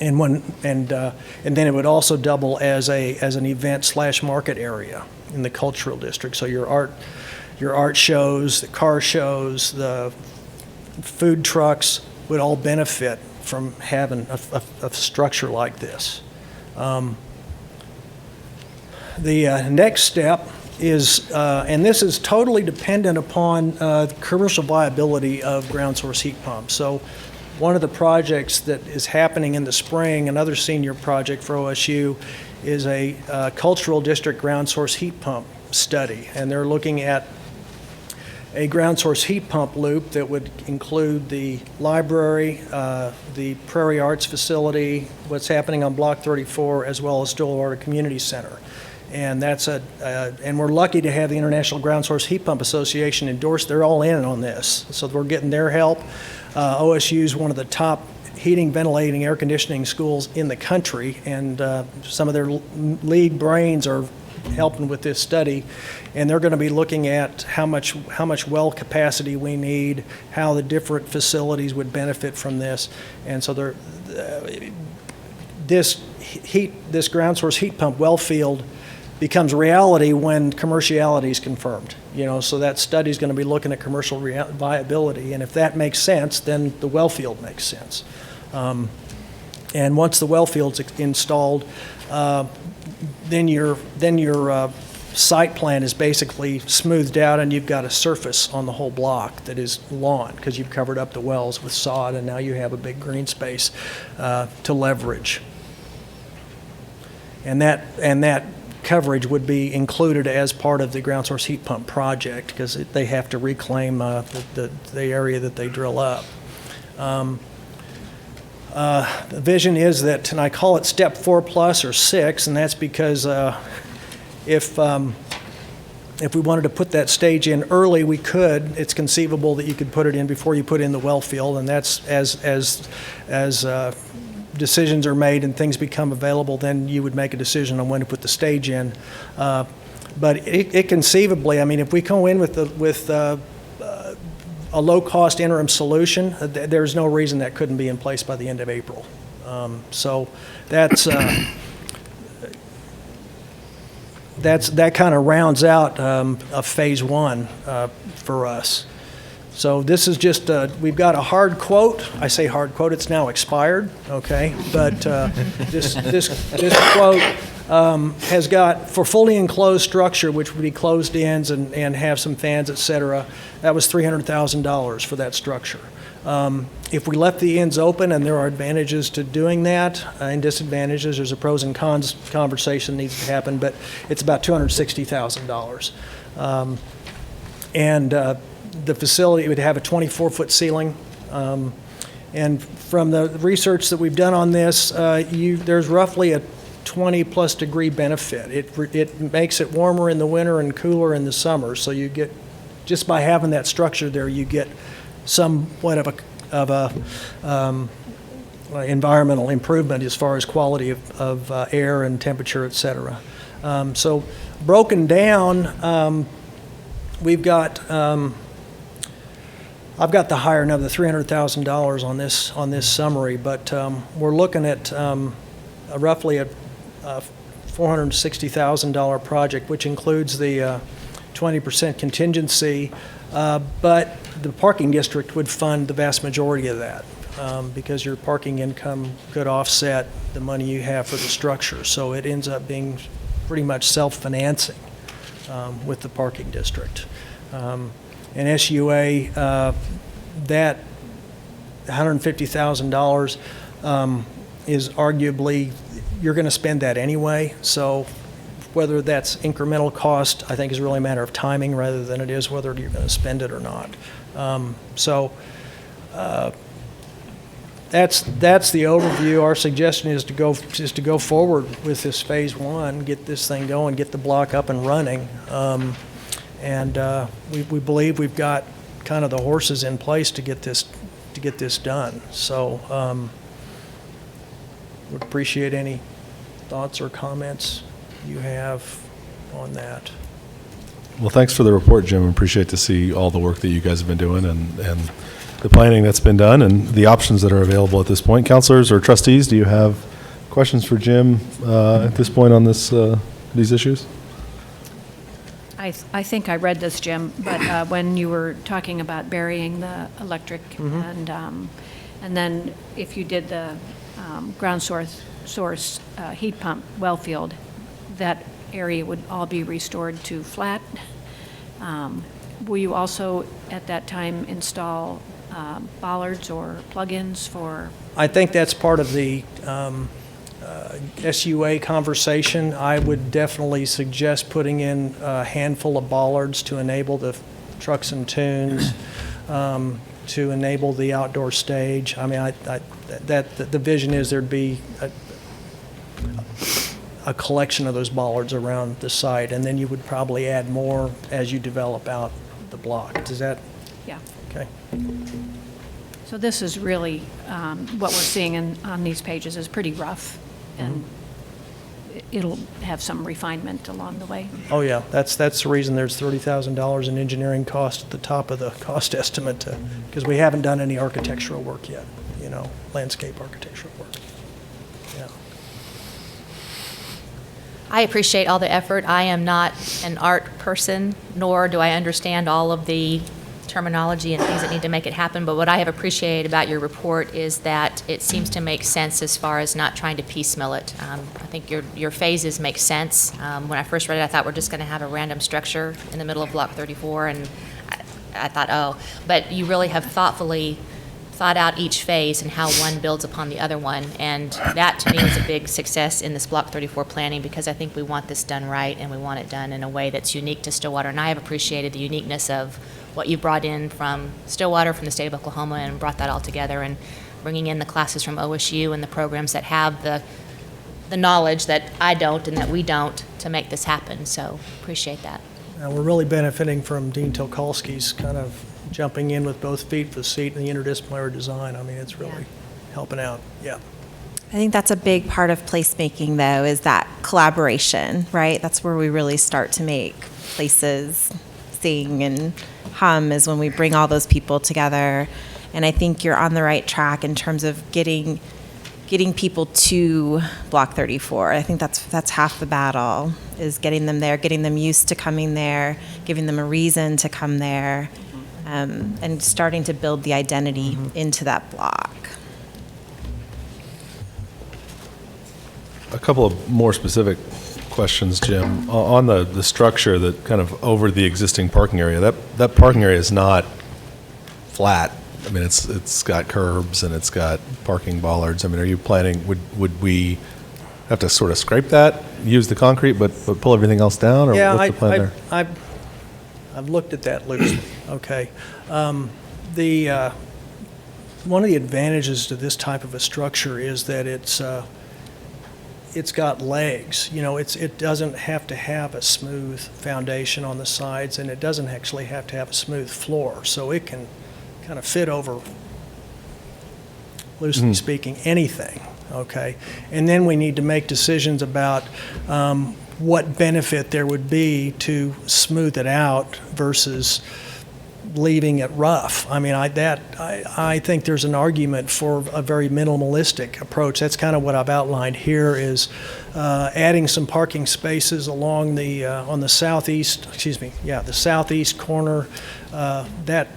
And then it would also double as an event/market area in the cultural district. So your art shows, the car shows, the food trucks would all benefit from having a structure like this. The next step is, and this is totally dependent upon the commercial viability of ground source heat pumps. So one of the projects that is happening in the spring, another senior project for OSU, is a cultural district ground source heat pump study. And they're looking at a ground source heat pump loop that would include the library, the Prairie Arts facility, what's happening on Block 34, as well as Stillwater Community Center. And and we're lucky to have the International Ground Source Heat Pump Association endorse. They're all in on this, so we're getting their help. OSU is one of the top heating, ventilating, air conditioning schools in the country, and some of their lead brains are helping with this study, and they're going to be looking at how much well capacity we need, how the different facilities would benefit from this, and so this ground source heat pump well field becomes reality when commerciality is confirmed. So that study is going to be looking at commercial viability, and if that makes sense, then the well field makes sense. And once the well field's installed, then your site plan is basically smoothed out, and you've got a surface on the whole block that is lawn, because you've covered up the wells with sod, and now you have a big green space to leverage. And that coverage would be included as part of the ground source heat pump project, because they have to reclaim the area that they drill up. The vision is that, and I call it step 4+ or 6, and that's because if we wanted to put that stage in early, we could. It's conceivable that you could put it in before you put in the well field, and that's as decisions are made and things become available, then you would make a decision on when to put the stage in. But it conceivably, I mean, if we go in with a low-cost interim solution, there's no reason that couldn't be in place by the end of April. So that kind of rounds out a phase 1 for us. So this is just, we've got a hard quote. I say hard quote, it's now expired, okay? But this quote has got, for fully enclosed structure, which would be closed ends and have some fans, et cetera, that was $300,000 for that structure. If we left the ends open, and there are advantages to doing that and disadvantages, there's a pros and cons conversation that needs to happen, but it's about $260,000. The facility would have a 24-foot ceiling. And from the research that we've done on this, there's roughly a 20+ degree benefit. It makes it warmer in the winter and cooler in the summer. So you get, just by having that structure there, you get somewhat of a environmental improvement as far as quality of air and temperature, et cetera. So broken down, we've got, I've got the higher number, the $300,000 on this summary, but we're looking at roughly a $460,000 project, which includes the 20% contingency, but the parking district would fund the vast majority of that because your parking income could offset the money you have for the structure. So it ends up being pretty much self-financing with the parking district. And SUA, that $150,000 is arguably, you're going to spend that anyway. So whether that's incremental cost, I think is really a matter of timing rather than it is whether you're going to spend it or not. That's the overview. Our suggestion is to go forward with this phase 1, get this thing going, get the block up and running. And we believe we've got kind of the horses in place to get this done. So would appreciate any thoughts or comments you have on that. Well, thanks for the report, Jim. Appreciate to see all the work that you guys have been doing and the planning that's been done and the options that are available at this point. Councilors or trustees, do you have questions for Jim at this point on these issues? I think I read this, Jim, but when you were talking about burying the electric and then if you did the ground source heat pump well field, that area would all be restored to flat. Will you also at that time install bollards or plug-ins for? I think that's part of the SUA conversation. I would definitely suggest putting in a handful of bollards to enable the trucks and tunes, to enable the outdoor stage. I mean, the vision is there'd be a collection of those bollards around the site, and then you would probably add more as you develop out the block. Does that? Yeah. Okay. So this is really, what we're seeing on these pages is pretty rough, and it'll have some refinement along the way. Oh, yeah. That's the reason there's $30,000 in engineering cost at the top of the cost estimate, because we haven't done any architectural work yet, landscape architectural work. Yeah. I appreciate all the effort. I am not an art person, nor do I understand all of the terminology and things that need to make it happen, but what I have appreciated about your report is that it seems to make sense as far as not trying to piecemeal it. I think your phases make sense. When I first read it, I thought we're just going to have a random structure in the middle of Block 34, and I thought, oh, but you really have thoughtfully thought out each phase and how one builds upon the other one. And that, to me, is a big success in this Block 34 planning, because I think we want this done right, and we want it done in a way that's unique to Stillwater. And I have appreciated the uniqueness of what you brought in from Stillwater, from the state of Oklahoma, and brought that all together, and bringing in the classes from OSU and the programs that have the knowledge that I don't and that we don't to make this happen. So appreciate that. We're really benefiting from Dean Tolkolsky's kind of jumping in with both feet for the seat and the interdisciplinary design. I mean, it's really helping out. Yeah. I think that's a big part of placemaking, though, is that collaboration, right? That's where we really start to make places sing and hum, is when we bring all those people together. And I think you're on the right track in terms of getting people to Block 34. I think that's half the battle, is getting them there, getting them used to coming there, giving them a reason to come there, and starting to build the identity into that block. A couple of more specific questions, Jim. On the structure that kind of over the existing parking area, that parking area is not flat. I mean, it's got curbs and it's got parking bollards. I mean, are you planning, would we have to sort of scrape that, use the concrete, but pull everything else down, or Yeah, what's the plan there? I've looked at that loosely, okay. One of the advantages to this type of a structure is that it's got legs. You know, it doesn't have to have a smooth foundation on the sides, and it doesn't actually have to have a smooth floor, so it can kind of fit over, loosely speaking, anything, okay? And then we need to make decisions about what benefit there would be to smooth it out versus leaving it rough. I mean, I think there's an argument for a very minimalistic approach. That's kind of what I've outlined here, is adding some parking spaces along the on the southeast corner. That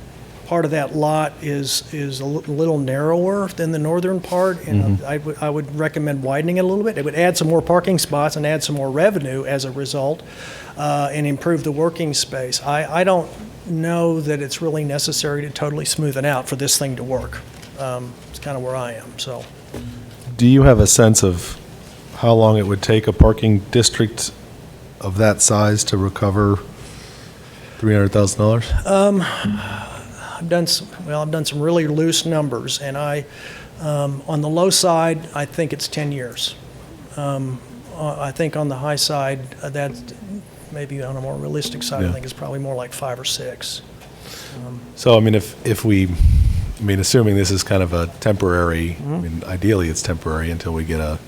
part of that lot is a little narrower than the northern part, and I would recommend widening it a little bit. It would add some more parking spots and add some more revenue as a result, and improve the working space. I don't know that it's really necessary to totally smooth it out for this thing to work. It's kind of where I am. So, Do you have a sense of how long it would take a parking district of that size to recover $300,000? I've done some really loose numbers, and on the low side, I think it's 10 years. I think on the high side, that's maybe on a more realistic side, I think it's probably more like 5 or 6. So, I mean, assuming this is kind of a temporary, I mean, ideally it's temporary until we get a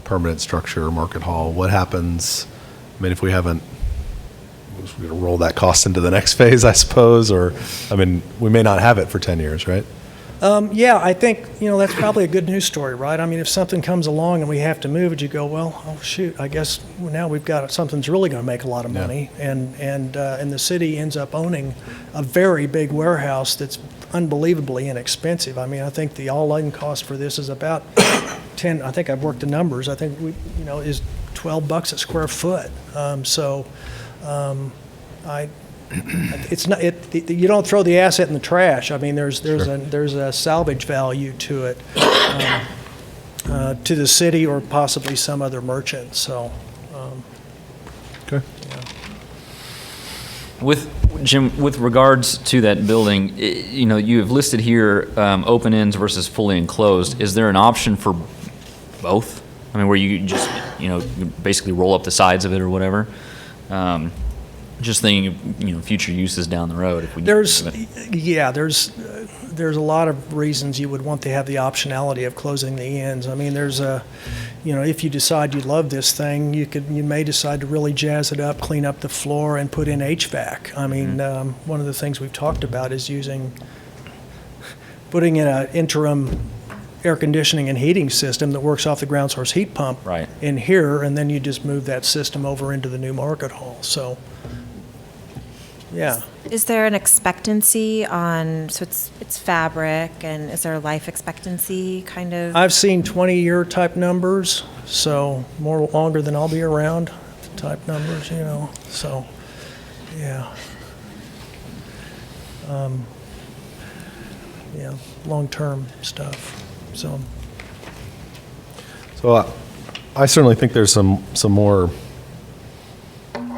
permanent structure or market hall. What happens, I mean, if we haven't, we're going to roll that cost into the next phase, I suppose, or, I mean, we may not have it for 10 years, right? Yeah, I think, that's probably a good news story, right? I mean, if something comes along and we have to move it, you go, well, oh shoot, I guess now we've got something's really going to make a lot of money, and the city ends up owning a very big warehouse that's unbelievably inexpensive. I mean, I think the all-in cost for this is about 10. I think I've worked the numbers. I think is $12 a square foot. It's not. You don't throw the asset in the trash. I mean, there's a salvage value to it, to the city or possibly some other merchant. So, Okay. With regards to that building, you have listed here open ends versus fully enclosed. Is there an option for both? I mean, where you just basically roll up the sides of it or whatever. Just thinking, future uses down the road. If we there's a lot of reasons you would want to have the optionality of closing the ends. I mean, there's if you decide you love this thing, you may decide to really jazz it up, clean up the floor, and put in HVAC. I mean, one of the things we've talked about is putting in an interim air conditioning and heating system that works off the ground source heat pump in here, and then you just move that system over into the new market hall. So. Yeah. Is there an expectancy on, so it's fabric, and is there a life expectancy kind of? I've seen 20-year type numbers, so longer than I'll be around type numbers, so, yeah. Yeah. long-term stuff, so. So I certainly think there's some more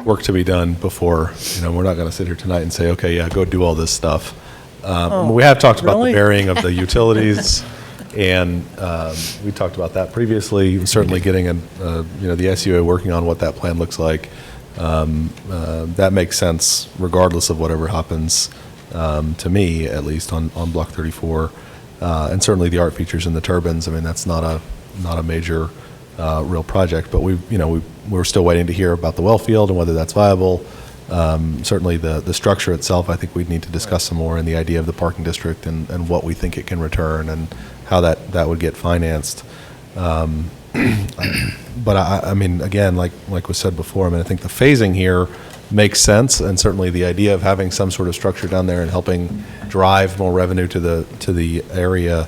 work to be done before, we're not going to sit here tonight and say, okay, yeah, go do all this stuff. We have talked about the really? burying of the utilities, and we talked about that previously, certainly getting, the SUA working on what that plan looks like. That makes sense regardless of whatever happens, to me, at least, on Block 34. And certainly the art features and the turbines, I mean, that's not a major real project, but we're still waiting to hear about the well field and whether that's viable. Certainly the structure itself, I think we'd need to discuss some more, and the idea of the parking district and what we think it can return and how that would get financed. But I mean, again, like was said before, I mean, I think the phasing here makes sense, and certainly the idea of having some sort of structure down there and helping drive more revenue to the area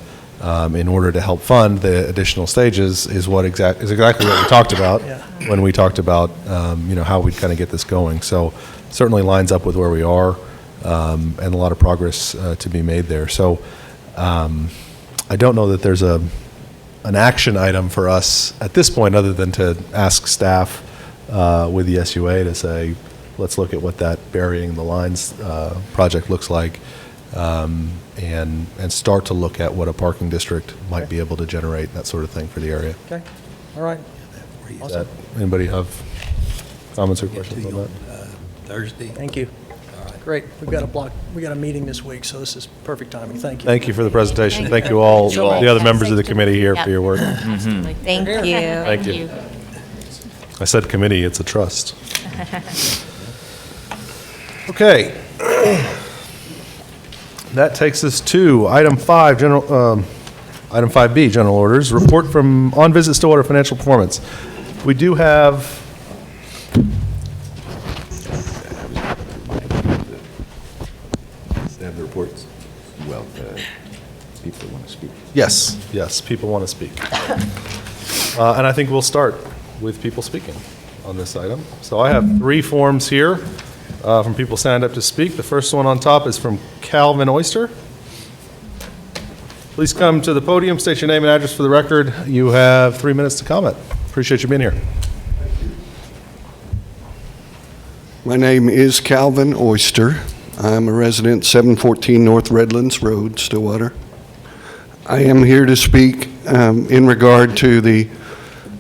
in order to help fund the additional stages is exactly what we talked about when we talked about how we'd kind of get this going. So certainly lines up with where we are, and a lot of progress to be made there. So I don't know that there's an action item for us at this point, other than to ask staff with the SUA to say, let's look at what that burying the lines project looks like, and start to look at what a parking district might be able to generate, that sort of thing for the area. Okay, all right. Awesome. Anybody have comments or questions on that? Thursday. Thank you. Great. We've got a meeting this week, so this is perfect timing. Thank you. Thank you for the presentation. Thank you all, the other members of the committee here for your work. Thank you. Thank you. I said committee, it's a trust. Okay. That takes us to item 5B, general orders, report from on-visit Stillwater financial performance. We do have Have the reports. Well, people want to speak. Yes, people want to speak. And I think we'll start with people speaking on this item. So I have 3 forms here from people signed up to speak. The first one on top is from Calvin Oyster. Please come to the podium, state your name and address for the record. You have 3 minutes to comment. Appreciate you being here. My name is Calvin Oyster. I'm a resident, 714 North Redlands Road, Stillwater. I am here to speak in regard to the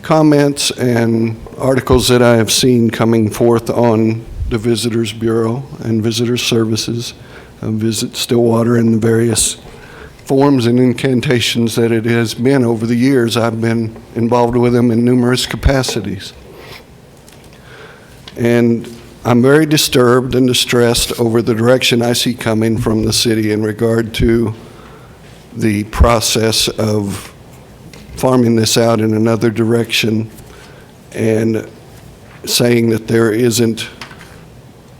comments and articles that I have seen coming forth on the Visitors Bureau and Visitor Services, Visit Stillwater, and the various forms and incantations that it has been over the years. I've been involved with them in numerous capacities. And I'm very disturbed and distressed over the direction I see coming from the city in regard to the process of farming this out in another direction and saying that there isn't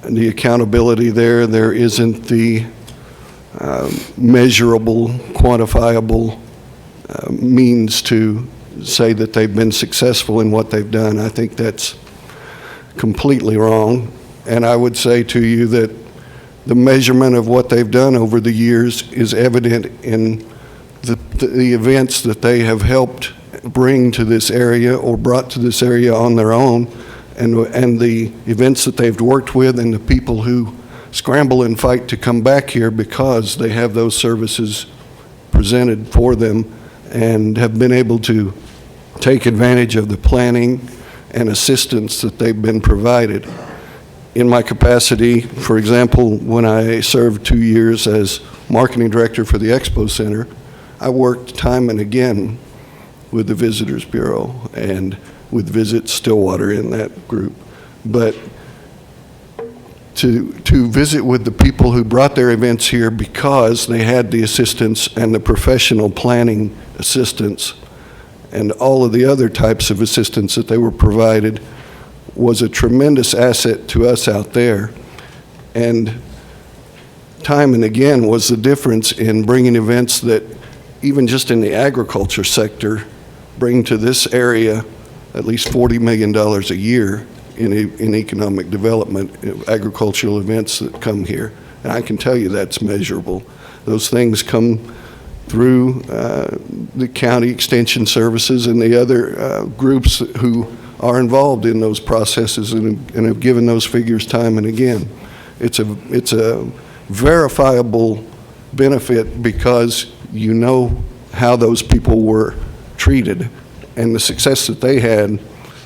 the accountability there isn't the measurable, quantifiable means to say that they've been successful in what they've done. I think that's completely wrong. And I would say to you that the measurement of what they've done over the years is evident in the events that they have helped bring to this area or brought to this area on their own, and the events that they've worked with, and the people who scramble and fight to come back here because they have those services presented for them and have been able to take advantage of the planning and assistance that they've been provided. In my capacity, for example, when I served 2 years as marketing director for the Expo Center, I worked time and again with the Visitors Bureau and with Visit Stillwater in that group. But to visit with the people who brought their events here because they had the assistance and the professional planning assistance and all of the other types of assistance that they were provided was a tremendous asset to us out there. And time and again was the difference in bringing events that even just in the agriculture sector bring to this area at least $40 million a year in economic development, agricultural events that come here. And I can tell you that's measurable. Those things come through the county extension services and the other groups who are involved in those processes and have given those figures time and again. It's a verifiable benefit because you know how those people were treated and the success that they had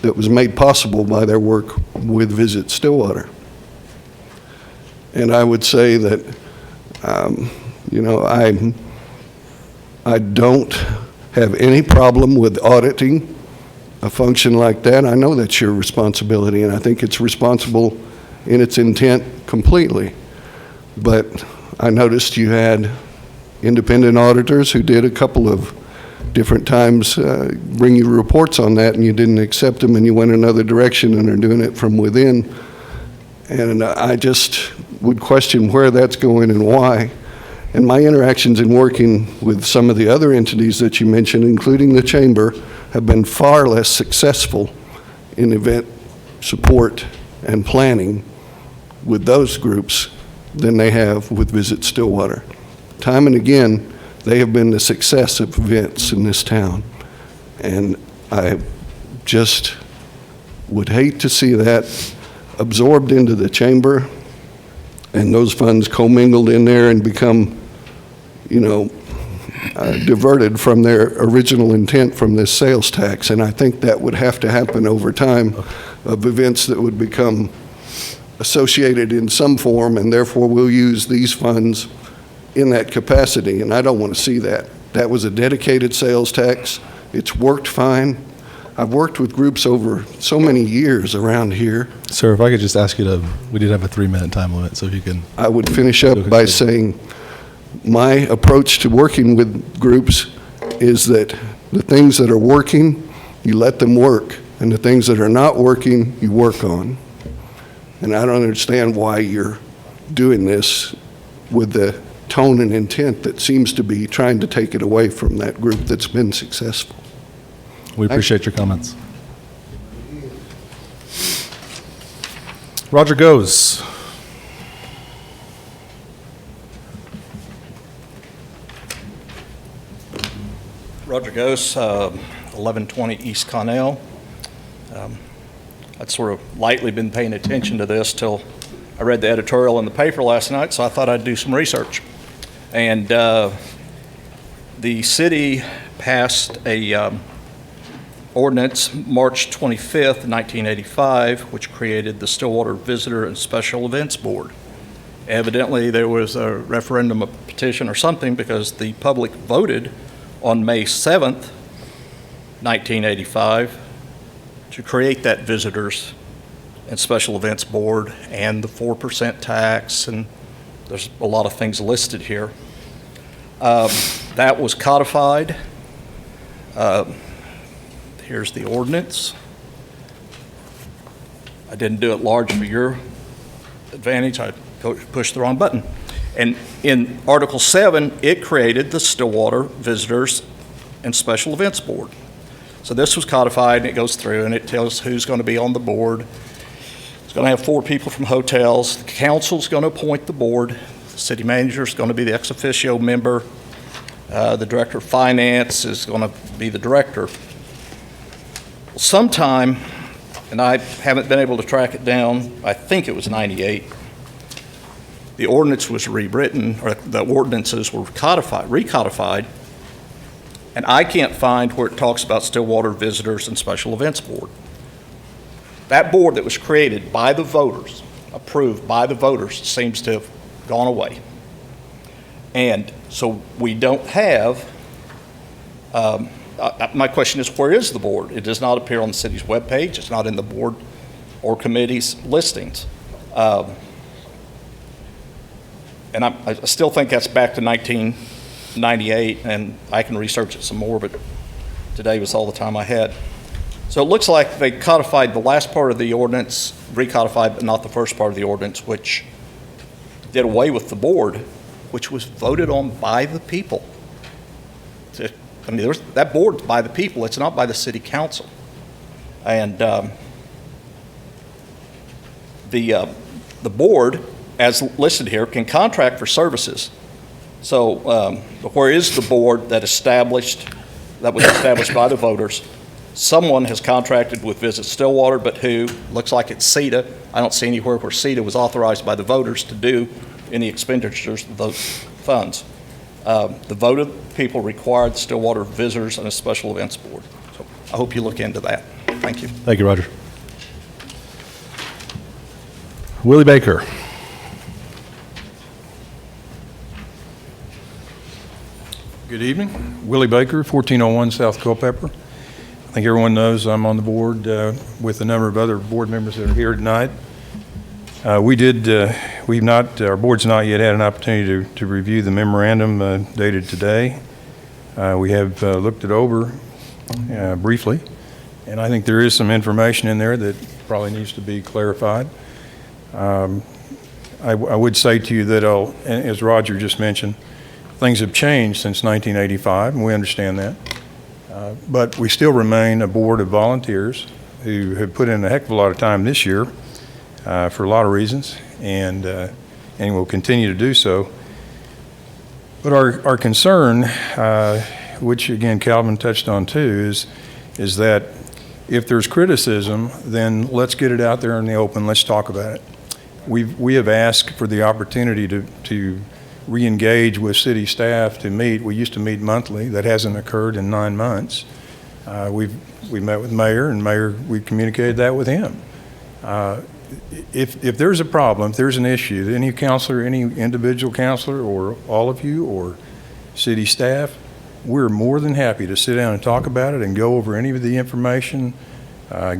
that was made possible by their work with Visit Stillwater. And I would say that, you know, I don't have any problem with auditing a function like that. I know that's your responsibility, and I think it's responsible in its intent completely. But I noticed you had independent auditors who did a couple of different times bring you reports on that, and you didn't accept them, and you went another direction and are doing it from within. And I just would question where that's going and why. And my interactions in working with some of the other entities that you mentioned, including the Chamber, have been far less successful in event support and planning with those groups than they have with Visit Stillwater. Time and again, they have been the success of events in this town. And I just would hate to see that absorbed into the Chamber and those funds commingled in there and become, you know, diverted from their original intent from this sales tax. And I think that would have to happen over time of events that would become associated in some form, and therefore we'll use these funds in that capacity. And I don't want to see that. That was a dedicated sales tax. It's worked fine. I've worked with groups over so many years around here. Sir, if I could just ask you to, we did have a 3-minute time limit, so if you can. I would finish up by saying my approach to working with groups is that the things that are working, you let them work, and the things that are not working, you work on. And I don't understand why you're doing this with the tone and intent that seems to be trying to take it away from that group that's been successful. We appreciate your comments. Roger Goes. Roger Gose, 1120 East Connell. I'd sort of lightly been paying attention to this till I read the editorial in the paper last night, so I thought I'd do some research. And the city passed a ordinance March 25th, 1985, which created the Stillwater Visitor and Special Events Board. Evidently, there was a referendum, a petition or something, because the public voted on May 7th, 1985, to create that Visitors and Special Events Board and the 4% tax, and there's a lot of things listed here. That was codified. Here's the ordinance. I didn't do it large for your advantage. I pushed the wrong button. And in Article 7, it created the Stillwater Visitors and Special Events Board. So this was codified, and it goes through, and it tells who's going to be on the board. It's going to have 4 people from hotels. The council's going to appoint the board. The city manager's going to be the ex officio member. The director of finance is going to be the director. Sometime, and I haven't been able to track it down, I think it was 98, the ordinance was rewritten, or the ordinances were recodified, and I can't find where it talks about Stillwater Visitors and Special Events Board. That board that was created by the voters, approved by the voters, seems to have gone away. And so we don't have, my question is, where is the board? It does not appear on the city's webpage. It's not in the board or committee's listings. And I still think that's back to 1998, and I can research it some more, but today was all the time I had. So it looks like they codified the last part of the ordinance, recodified, but not the first part of the ordinance, which did away with the board, which was voted on by the people. I mean, that board's by the people. It's not by the city council. And the board, as listed here, can contract for services So where is the board that was established by the voters? Someone has contracted with Visit Stillwater, but who? Looks like it's SEDA. I don't see anywhere where SEDA was authorized by the voters to do any expenditures of those funds. The vote of the people required the Stillwater Visitors and a Special Events Board. So I hope you look into that. Thank you. Thank you, Roger. Willie Baker. Good evening. Willie Baker, 1401 South Culpeper. I think everyone knows I'm on the board with a number of other board members that are here tonight. Our board's not yet had an opportunity to review the memorandum dated today. We have looked it over briefly, and I think there is some information in there that probably needs to be clarified. I would say to you that, as Roger just mentioned, things have changed since 1985, and we understand that. But we still remain a board of volunteers who have put in a heck of a lot of time this year for a lot of reasons, and will continue to do so. But our concern, which again Calvin touched on too, is that if there's criticism, then let's get it out there in the open. Let's talk about it. We have asked for the opportunity to re-engage with city staff to meet. We used to meet monthly. That hasn't occurred in 9 months. We met with Mayor, and Mayor, we communicated that with him. If there's a problem, if there's an issue, any counselor, any individual counselor, or all of you, or city staff, we're more than happy to sit down and talk about it and go over any of the information,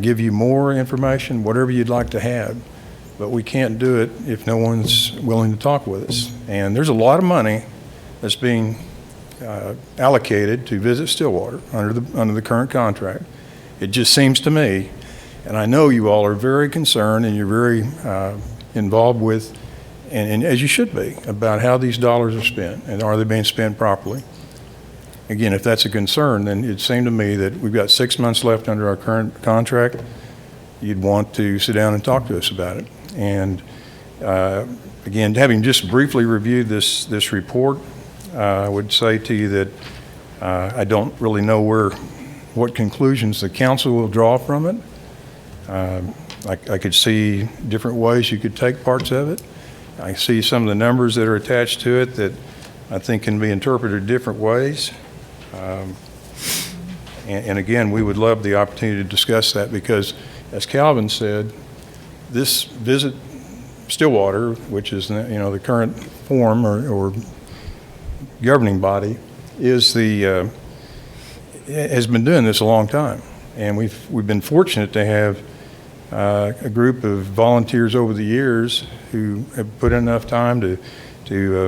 give you more information, whatever you'd like to have. But we can't do it if no one's willing to talk with us. And there's a lot of money that's being allocated to Visit Stillwater under the current contract. It just seems to me, and I know you all are very concerned and you're very involved with, and as you should be, about how these dollars are spent and are they being spent properly. Again, if that's a concern, then it seemed to me that we've got 6 months left under our current contract. You'd want to sit down and talk to us about it. And again, having just briefly reviewed this report, I would say to you that I don't really know what conclusions the council will draw from it. I could see different ways you could take parts of it. I see some of the numbers that are attached to it that I think can be interpreted different ways. And again, we would love the opportunity to discuss that because, as Calvin said, this Visit Stillwater, which is the current form or governing body, has been doing this a long time, and we've been fortunate to have a group of volunteers over the years who have put in enough time to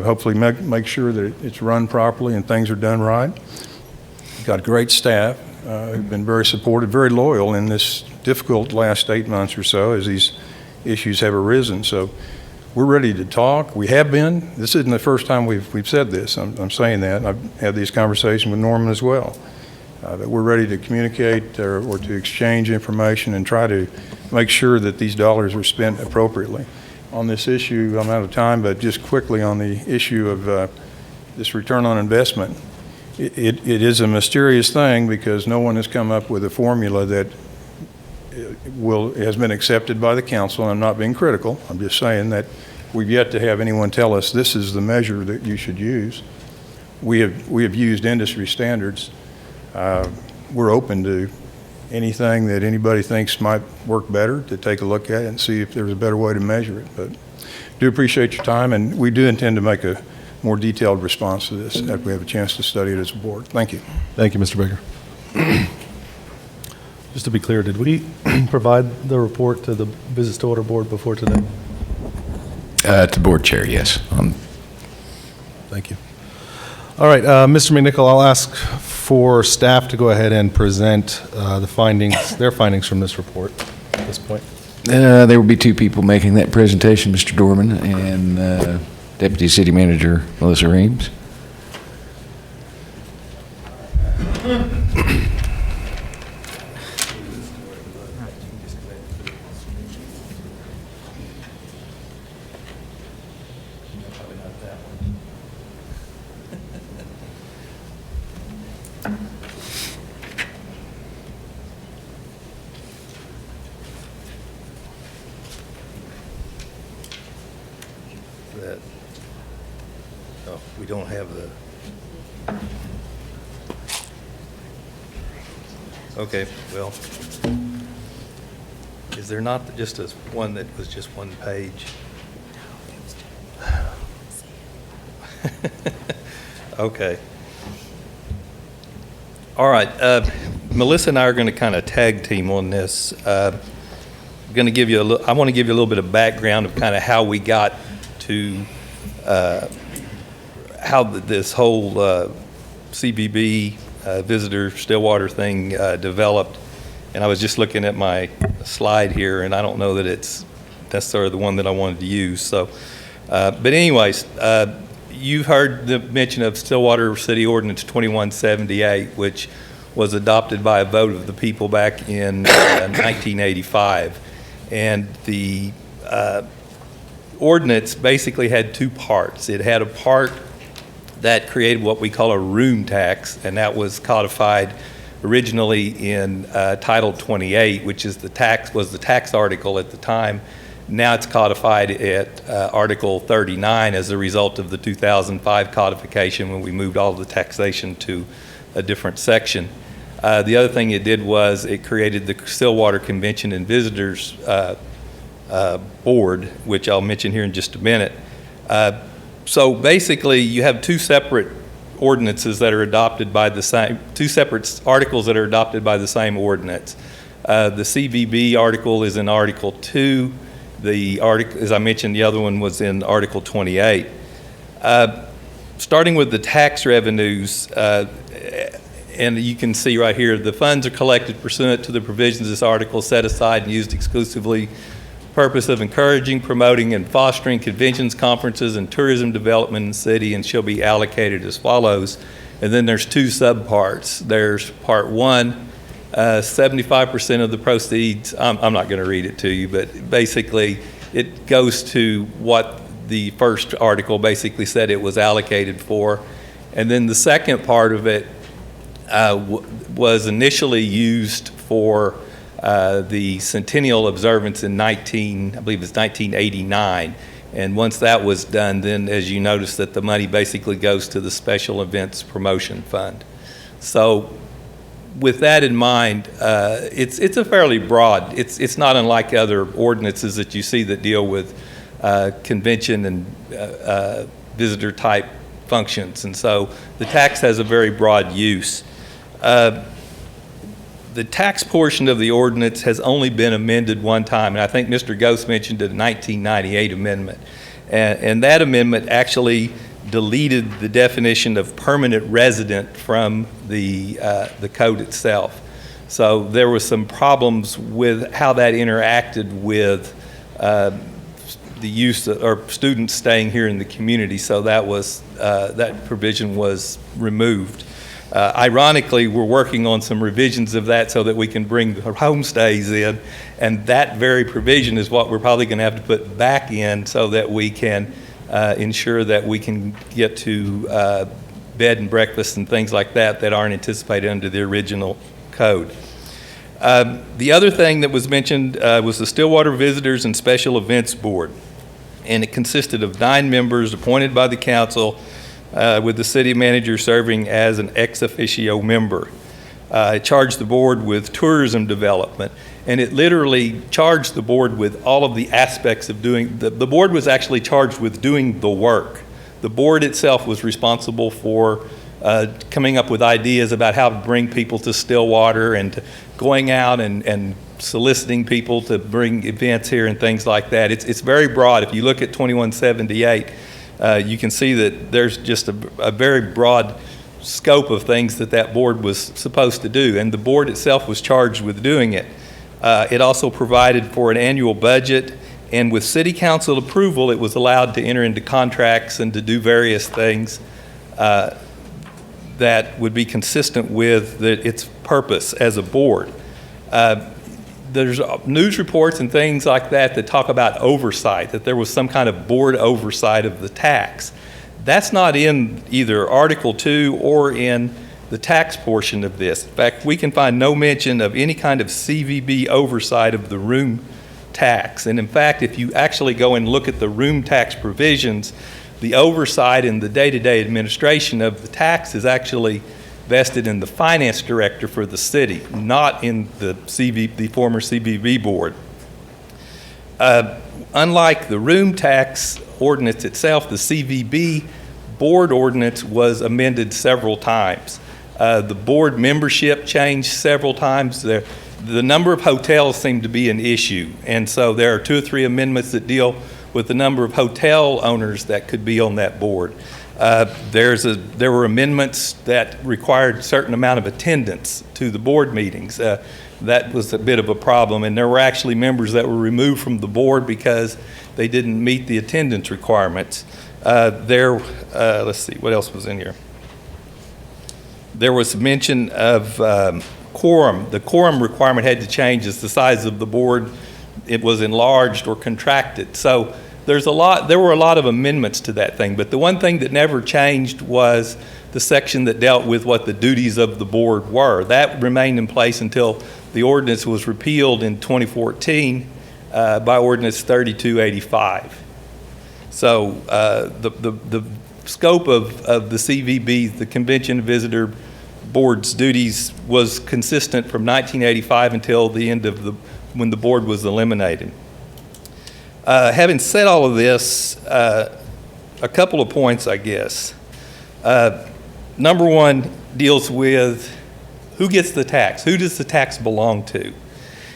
hopefully make sure that it's run properly and things are done right. We've got great staff who've been very supportive, very loyal in this difficult last 8 months or so as these issues have arisen. So we're ready to talk. We have been. This isn't the first time we've said this. I'm saying that. I've had these conversations with Norman as well. But we're ready to communicate or to exchange information and try to make sure that these dollars are spent appropriately. On this issue, I'm out of time, but just quickly on the issue of this return on investment, it is a mysterious thing because no one has come up with a formula that has been accepted by the council. I'm not being critical. I'm just saying that we've yet to have anyone tell us this is the measure that you should use. We have used industry standards. We're open to anything that anybody thinks might work better to take a look at it and see if there's a better way to measure it. But do appreciate your time, and we do intend to make a more detailed response to this after we have a chance to study it as a board. Thank you. Thank you, Mr. Baker. Just to be clear, did we provide the report to the Visit Stillwater Board before today? To board chair, yes. Thank you. All right, Mr. McNichol, I'll ask for staff to go ahead and present their findings from this report at this point. There will be two people making that presentation, Mr. Dorman and Deputy City Manager Melissa Reams. don't have the... Okay, well, is there not just one that was just one page? Okay. All right, Melissa and I are going to kind of tag team on this. I'm going to give you I want to give you a little bit of background of kind of how we got to how this whole CBB visitor Stillwater thing developed. And I was just looking at my slide here, and I don't know that it's necessarily the one that I wanted to use. So, but anyways, you've heard the mention of Stillwater City Ordinance 2178, which was adopted by a vote of the people back in 1985. And the ordinance basically had two parts. It had a part that created what we call a room tax, and that was codified originally in Title 28, which is the tax article at the time. Now it's codified at Article 39 as a result of the 2005 codification when we moved all of the taxation to a different section. The other thing it did was it created the Stillwater Convention and Visitors Board, which I'll mention here in just a minute. So basically, you have two separate ordinances that are adopted by the same, two separate articles that are adopted by the same ordinance. The CVB article is in Article 2. The article, as I mentioned, the other one was in Article 28. Starting with the tax revenues, and you can see right here, the funds are collected pursuant to the provisions of this article set aside and used exclusively for the purpose of encouraging, promoting, and fostering conventions, conferences, and tourism development in the city, and shall be allocated as follows. And then there's two subparts. There's Part 1, 75% of the proceeds, I'm not going to read it to you, but basically it goes to what the first article basically said it was allocated for. And then the second part of it was initially used for the centennial observance in I believe it's 1989. And once that was done, then as you notice that the money basically goes to the Special Events Promotion Fund. So with that in mind, it's a fairly broad, it's not unlike other ordinances that you see that deal with convention and visitor type functions. And so the tax has a very broad use. The tax portion of the ordinance has only been amended one time, and I think Mr. Ghost mentioned the 1998 amendment. And that amendment actually deleted the definition of permanent resident from the code itself. So there were some problems with how that interacted with the use of, or students staying here in the community. So that was that provision was removed. Ironically, we're working on some revisions of that so that we can bring the homestays in, and that very provision is what we're probably going to have to put back in so that we can ensure that we can get to bed and breakfast and things like that that aren't anticipated under the original code. The other thing that was mentioned was the Stillwater Visitors and Special Events Board, and it consisted of 9 members appointed by the council, with the city manager serving as an ex officio member. It charged the board with tourism development, and it literally charged the board with all of the aspects of doing, the board was actually charged with doing the work. The board itself was responsible for coming up with ideas about how to bring people to Stillwater and going out and soliciting people to bring events here and things like that. It's very broad. If you look at 2178, you can see that there's just a very broad scope of things that board was supposed to do, and the board itself was charged with doing it. It also provided for an annual budget, and with city council approval, it was allowed to enter into contracts and to do various things that would be consistent with its purpose as a board. There's news reports and things like that talk about oversight, that there was some kind of board oversight of the tax. That's not in either Article 2 or in the tax portion of this. In fact, we can find no mention of any kind of CVB oversight of the room tax. And in fact, if you actually go and look at the room tax provisions, the oversight and the day-to-day administration of the tax is actually vested in the finance director for the city, not in the former CVB board. Unlike the room tax ordinance itself, the CVB board ordinance was amended several times. The board membership changed several times. The number of hotels seemed to be an issue, and so there are 2 or 3 amendments that deal with the number of hotel owners that could be on that board. There were amendments that required a certain amount of attendance to the board meetings. That was a bit of a problem, and there were actually members that were removed from the board because they didn't meet the attendance requirements. Let's see, what else was in here? There was mention of quorum. The quorum requirement had to change as the size of the board, it was enlarged or contracted. So there were a lot of amendments to that thing, but the one thing that never changed was the section that dealt with what the duties of the board were. That remained in place until the ordinance was repealed in 2014 by Ordinance 3285. So the scope of the CVB, the Convention and Visitor Board's duties, was consistent from 1985 until the end of when the board was eliminated. Having said all of this, a couple of points, I guess. Number one deals with who gets the tax? Who does the tax belong to?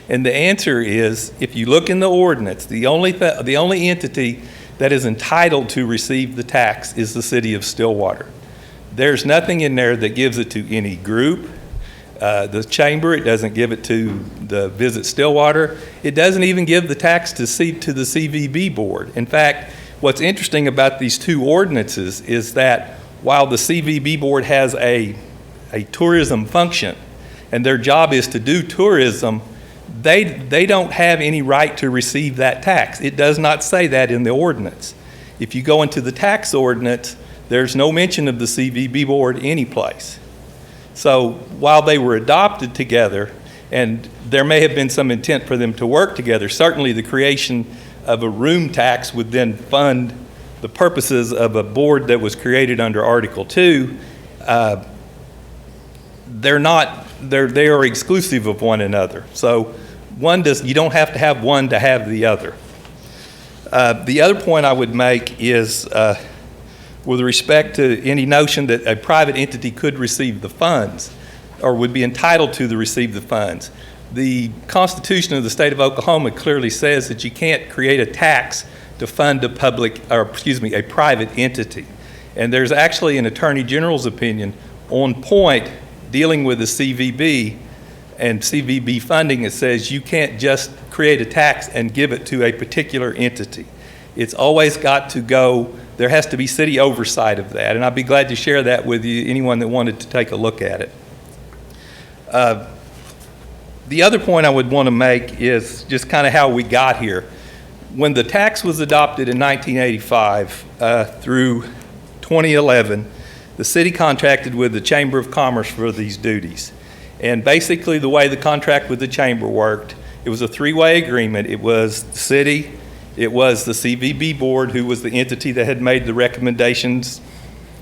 And the answer is, if you look in the ordinance, the only entity that is entitled to receive the tax is the city of Stillwater. There's nothing in there that gives it to any group. The chamber, it doesn't give it to the Visit Stillwater. It doesn't even give the tax to the CVB board. In fact, what's interesting about these 2 ordinances is that while the CVB board has a tourism function and their job is to do tourism, they don't have any right to receive that tax. It does not say that in the ordinance. If you go into the tax ordinance, there's no mention of the CVB board anyplace. So while they were adopted together, and there may have been some intent for them to work together, certainly the creation of a room tax would then fund the purposes of a board that was created under Article 2. They are exclusive of one another. So you don't have to have one to have the other. The other point I would make is with respect to any notion that a private entity could receive the funds or would be entitled to receive the funds. The Constitution of the state of Oklahoma clearly says that you can't create a tax to fund a private entity. And there's actually an Attorney General's opinion on point dealing with the CVB and CVB funding that says you can't just create a tax and give it to a particular entity. It's always got to go, there has to be city oversight of that, and I'd be glad to share that with you, anyone that wanted to take a look at it. The other point I would want to make is just kind of how we got here. When the tax was adopted in 1985 through 2011, the city contracted with the Chamber of Commerce for these duties. And basically the way the contract with the chamber worked, it was a 3-way agreement. It was the city, it was the CVB board, who was the entity that had made the recommendations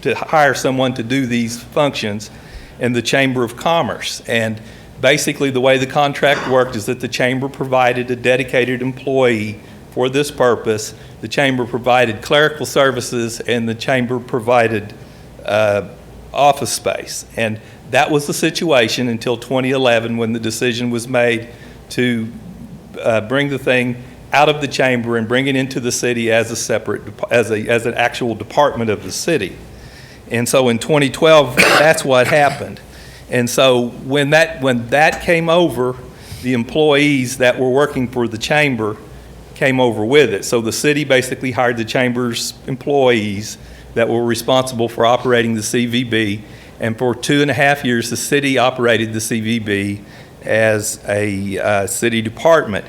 to hire someone to do these functions, and the Chamber of Commerce. And basically the way the contract worked is that the chamber provided a dedicated employee for this purpose. The chamber provided clerical services, and the chamber provided office space. And that was the situation until 2011, when the decision was made to bring the thing out of the chamber and bring it into the city as a separate, as an actual department of the city. And so in 2012, that's what happened. And so when that came over, the employees that were working for the chamber came over with it. So the city basically hired the chamber's employees that were responsible for operating the CVB, and for 2.5 years, the city operated the CVB as a city department.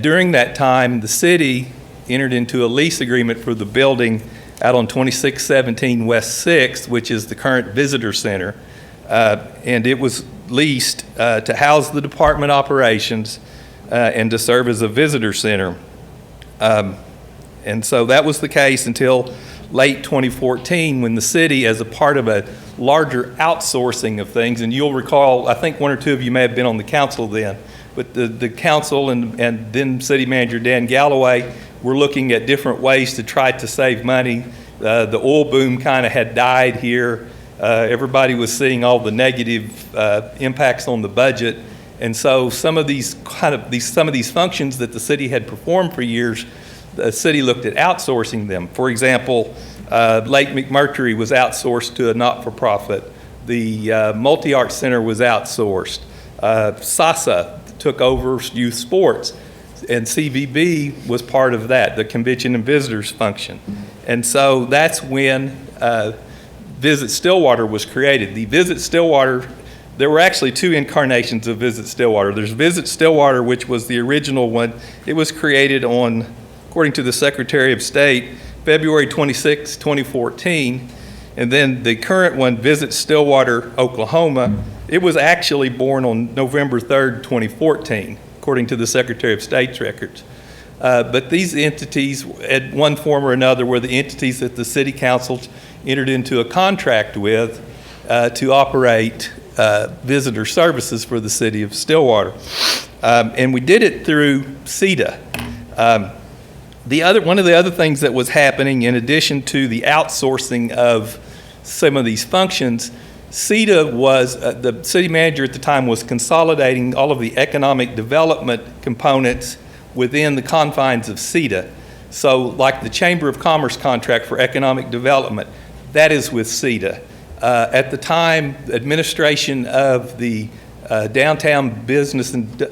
During that time, the city entered into a lease agreement for the building out on 2617 West 6th, which is the current visitor center, and it was leased to house the department operations and to serve as a visitor center. And so that was the case until late 2014 when the city, as a part of a larger outsourcing of things, and you'll recall, I think one or two of you may have been on the council then, but the council and then City Manager Dan Galloway were looking at different ways to try to save money. The oil boom kind of had died here. Everybody was seeing all the negative impacts on the budget. And so some of these functions that the city had performed for years, the city looked at outsourcing them. For example, Lake McMurtry was outsourced to a not-for-profit. The Multi-Arts Center was outsourced. SASA took over youth sports, and CVB was part of that, the Convention and Visitors function. And so that's when Visit Stillwater was created. The Visit Stillwater, there were actually two incarnations of Visit Stillwater. There's Visit Stillwater, which was the original one. It was created on, according to the Secretary of State, February 26, 2014. And then the current one, Visit Stillwater, Oklahoma, it was actually born on November 3rd, 2014, according to the Secretary of State's records. But these entities, at one form or another, were the entities that the City Council entered into a contract with to operate visitor services for the City of Stillwater. And we did it through SEDA. One of the other things that was happening, in addition to the outsourcing of some of these functions, SEDA was, the city manager at the time was consolidating all of the economic development components within the confines of SEDA. So like the Chamber of Commerce contract for economic development, that is with SEDA. At the time, administration of the Downtown Business and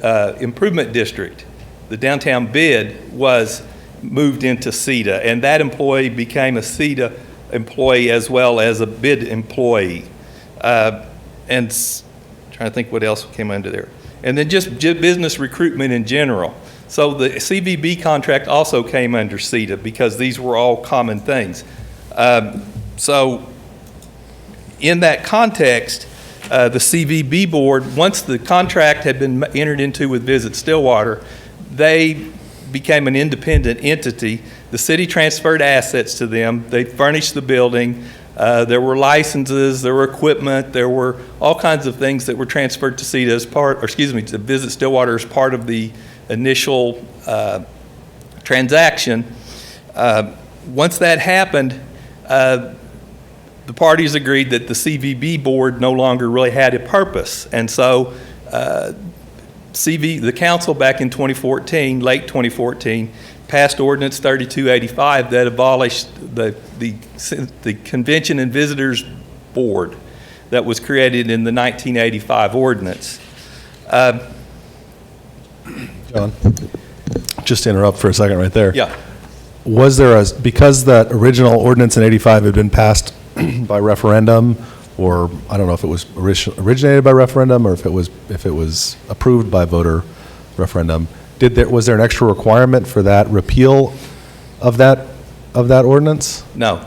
Improvement District, the downtown bid, was moved into SEDA, and that employee became a SEDA employee as well as a bid employee. And trying to think what else came under there. And then just business recruitment in general. So the CVB contract also came under SEDA because these were all common things. So in that context, the CVB board, once the contract had been entered into with Visit Stillwater, they became an independent entity. The city transferred assets to them. They furnished the building. There were licenses, there were equipment, there were all kinds of things that were transferred to SEDA as part, or excuse me, to Visit Stillwater as part of the initial transaction. Once that happened, the parties agreed that the CVB board no longer really had a purpose. And so the council back in 2014, late 2014, passed Ordinance 3285 that abolished the Convention and Visitors Board that was created in the 1985 ordinance. John, just to interrupt for a second right there. Yeah. Was there because that original ordinance in 85 had been passed by referendum, or I don't know if it was originated by referendum or if it was approved by voter referendum, was there an extra requirement for that repeal of that ordinance? No.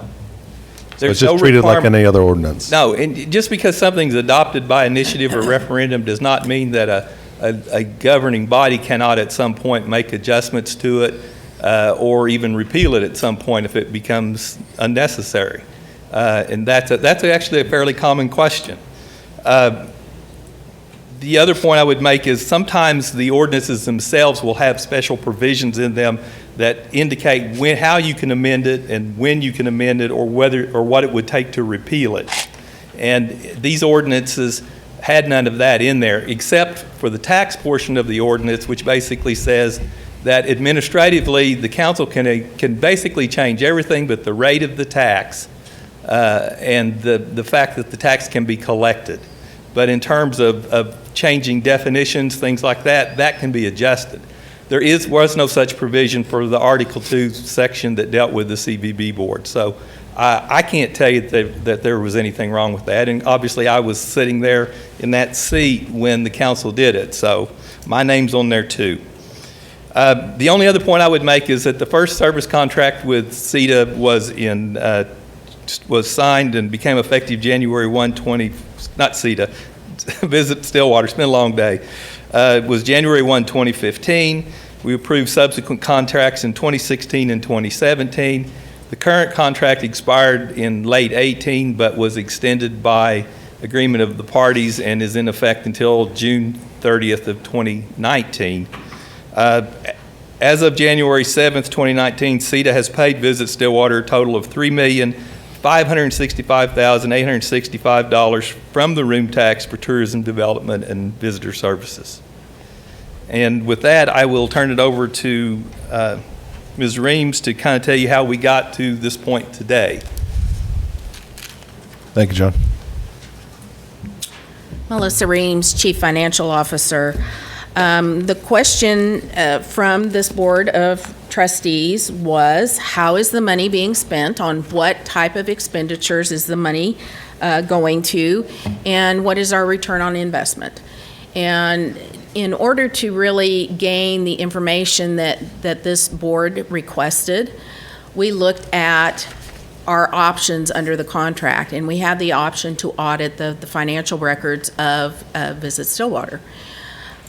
So it's just treated like any other ordinance? No, and just because something's adopted by initiative or referendum does not mean that a governing body cannot at some point make adjustments to it or even repeal it at some point if it becomes unnecessary. And that's actually a fairly common question. The other point I would make is sometimes the ordinances themselves will have special provisions in them that indicate how you can amend it and when you can amend it, or what it would take to repeal it. And these ordinances had none of that in there, except for the tax portion of the ordinance, which basically says that administratively the council can basically change everything but the rate of the tax and the fact that the tax can be collected. But in terms of changing definitions, things like that, that can be adjusted. There was no such provision for the Article 2 section that dealt with the CVB board. So I can't tell you that there was anything wrong with that. And obviously I was sitting there in that seat when the council did it. So my name's on there too. The only other point I would make is that the first service contract with SEDA was signed and became effective January 1, not SEDA, Visit Stillwater, it's been a long day. It was January 1, 2015. We approved subsequent contracts in 2016 and 2017. The current contract expired in late 18, but was extended by agreement of the parties and is in effect until June 30th of 2019. As of January 7th, 2019, SEDA has paid Visit Stillwater a total of $3,565,865 from the room tax for tourism development and visitor services. And with that, I will turn it over to Ms. Reams to kind of tell you how we got to this point today. Thank you, John. Melissa Reams, Chief Financial Officer. The question from this Board of Trustees was, how is the money being spent? On what type of expenditures is the money going to? And what is our return on investment? And in order to really gain the information that this board requested, we looked at our options under the contract, and we had the option to audit the financial records of Visit Stillwater.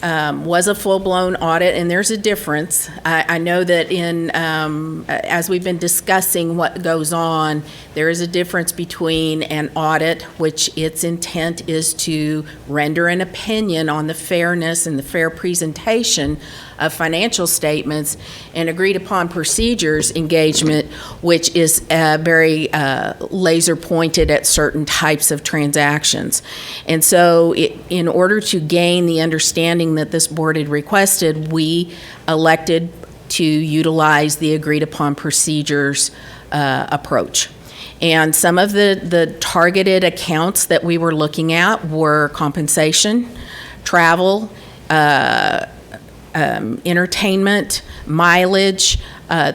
Was a full-blown audit, and there's a difference. I know that as we've been discussing what goes on, there is a difference between an audit, which its intent is to render an opinion on the fairness and the fair presentation of financial statements, and agreed upon procedures engagement, which is very laser pointed at certain types of transactions. And so in order to gain the understanding that this board had requested, we elected to utilize the agreed upon procedures approach. And some of the targeted accounts that we were looking at were compensation, travel, entertainment, mileage,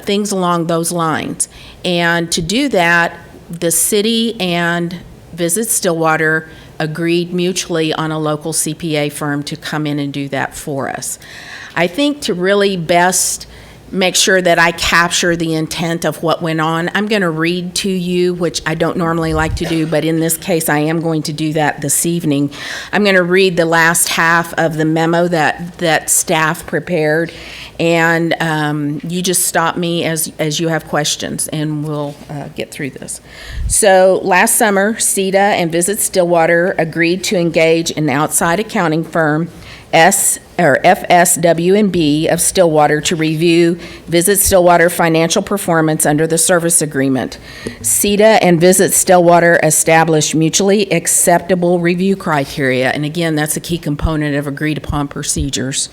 things along those lines. And to do that, the city and Visit Stillwater agreed mutually on a local CPA firm to come in and do that for us. I think to really best make sure that I capture the intent of what went on, I'm going to read to you, which I don't normally like to do, but in this case I am going to do that this evening. I'm going to read the last half of the memo that staff prepared, and you just stop me as you have questions, and we'll get through this. So last summer, SEDA and Visit Stillwater agreed to engage an outside accounting firm, FSW&B of Stillwater, to review Visit Stillwater financial performance under the service agreement. SEDA and Visit Stillwater established mutually acceptable review criteria, and again, that's a key component of agreed upon procedures.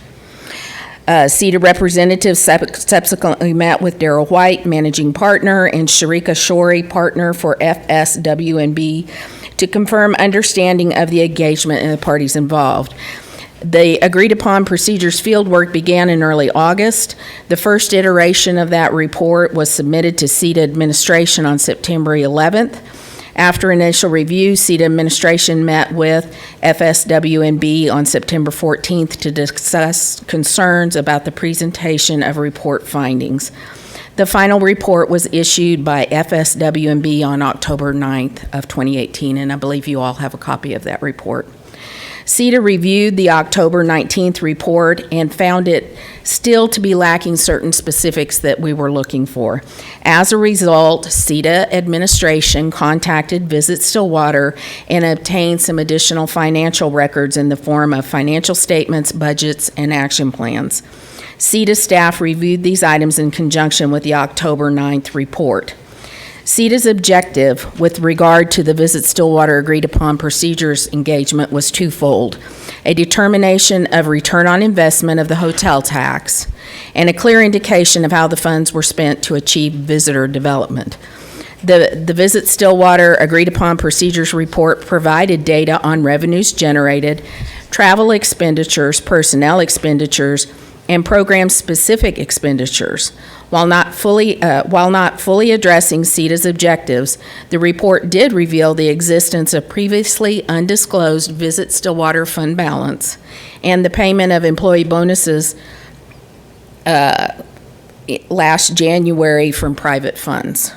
SEDA representatives subsequently met with Darrell White, managing partner, and Sharika Shori, partner for FSW&B, to confirm understanding of the engagement and the parties involved. The agreed upon procedures fieldwork began in early August. The first iteration of that report was submitted to SEDA administration on September 11th. After initial review, SEDA administration met with FSW&B on September 14th to discuss concerns about the presentation of report findings. The final report was issued by FSW&B on October 9th of 2018, and I believe you all have a copy of that report. SEDA reviewed the October 19th report and found it still to be lacking certain specifics that we were looking for. As a result, SEDA administration contacted Visit Stillwater and obtained some additional financial records in the form of financial statements, budgets, and action plans. SEDA staff reviewed these items in conjunction with the October 9th report. SEDA's objective with regard to the Visit Stillwater agreed upon procedures engagement was twofold: a determination of return on investment of the hotel tax, and a clear indication of how the funds were spent to achieve visitor development. The Visit Stillwater agreed upon procedures report provided data on revenues generated, travel expenditures, personnel expenditures, and program-specific expenditures. While not fully addressing SEDA's objectives, the report did reveal the existence of previously undisclosed Visit Stillwater fund balance and the payment of employee bonuses last January from private funds.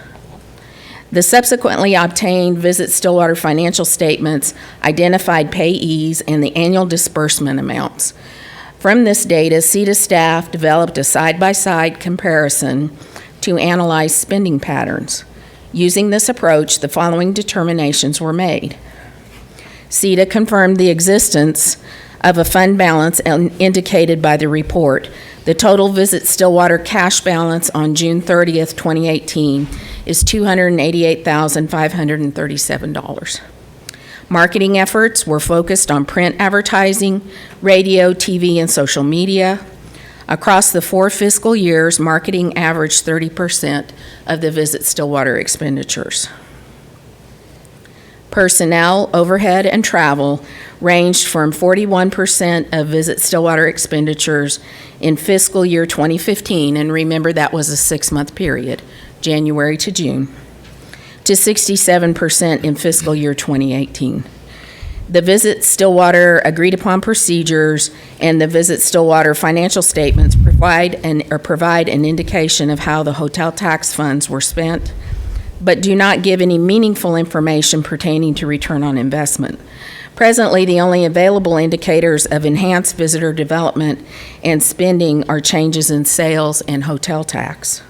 The subsequently obtained Visit Stillwater financial statements identified payees and the annual disbursement amounts. From this data, SEDA staff developed a side-by-side comparison to analyze spending patterns. Using this approach, the following determinations were made. SEDA confirmed the existence of a fund balance indicated by the report. The total Visit Stillwater cash balance on June 30th, 2018 is $288,537. Marketing efforts were focused on print advertising, radio, TV, and social media. Across the 4 fiscal years, marketing averaged 30% of the Visit Stillwater expenditures. Personnel, overhead, and travel ranged from 41% of Visit Stillwater expenditures in fiscal year 2015, and remember that was a 6-month period, January to June, to 67% in fiscal year 2018. The Visit Stillwater agreed-upon procedures and the Visit Stillwater financial statements provide an indication of how the hotel tax funds were spent, but do not give any meaningful information pertaining to return on investment. Presently, the only available indicators of enhanced visitor development and spending are changes in sales and hotel tax.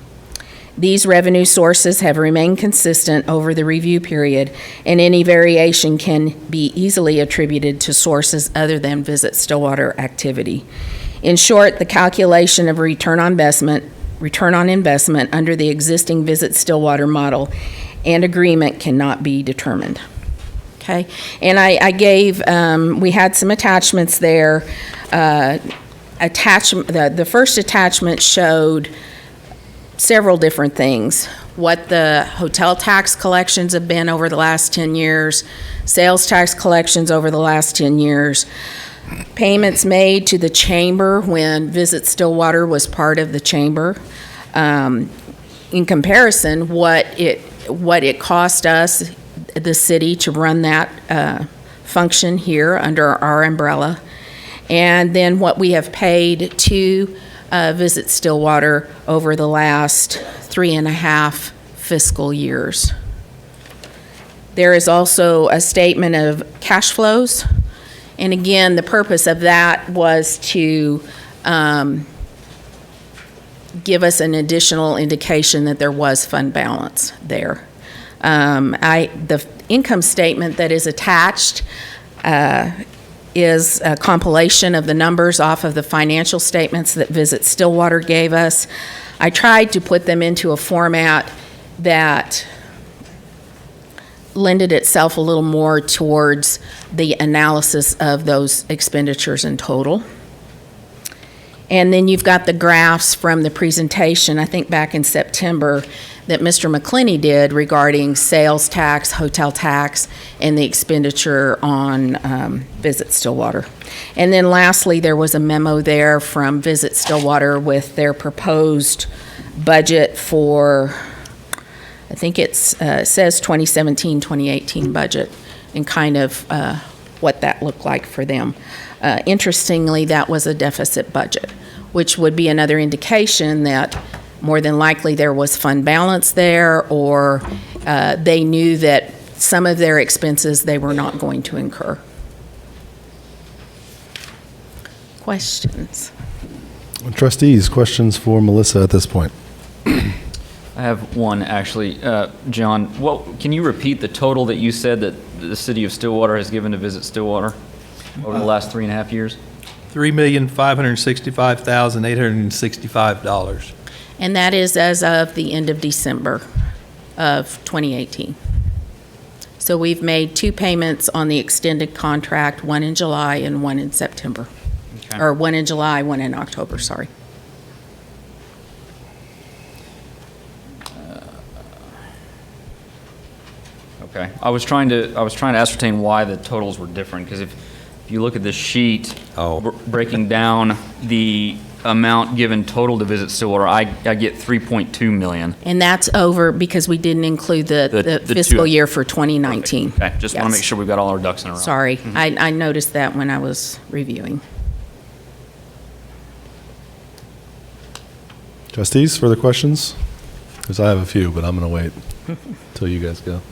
These revenue sources have remained consistent over the review period, and any variation can be easily attributed to sources other than Visit Stillwater activity. In short, the calculation of return on investment under the existing Visit Stillwater model and agreement cannot be determined. Okay, and I gave, we had some attachments there. The first attachment showed several different things. What the hotel tax collections have been over the last 10 years, sales tax collections over the last 10 years, payments made to the chamber when Visit Stillwater was part of the chamber. In comparison, what it cost us, the city, to run that function here under our umbrella, and then what we have paid to Visit Stillwater over the last 3.5 fiscal years. There is also a statement of cash flows, and again, the purpose of that was to give us an additional indication that there was fund balance there. The income statement that is attached is a compilation of the numbers off of the financial statements that Visit Stillwater gave us. I tried to put them into a format that lended itself a little more towards the analysis of those expenditures in total. And then you've got the graphs from the presentation, I think back in September, that Mr. McClinney did regarding sales tax, hotel tax, and the expenditure on Visit Stillwater. And then lastly, there was a memo there from Visit Stillwater with their proposed budget for, I think it says 2017, 2018 budget, and kind of what that looked like for them. Interestingly, that was a deficit budget, which would be another indication that more than likely there was fund balance there, or they knew that some of their expenses they were not going to incur. Questions? Trustees, questions for Melissa at this point? I have one, actually. John, can you repeat the total that you said that the city of Stillwater has given to Visit Stillwater over the last 3.5 years? $3,565,865. And that is as of the end of December of 2018. So we've made 2 payments on the extended contract, one in July and one in September. Okay. Or one in July, one in October, sorry. Okay. I was trying to ascertain why the totals were different, because if you look at this sheet, breaking down the amount given total to Visit Stillwater, I get $3.2 million. And that's over because we didn't include the fiscal year for 2019. Okay, just want to make sure we've got all our ducks in a row. Sorry, I noticed that when I was reviewing. Trustees, further questions? Because I have a few, but I'm going to wait until you guys go.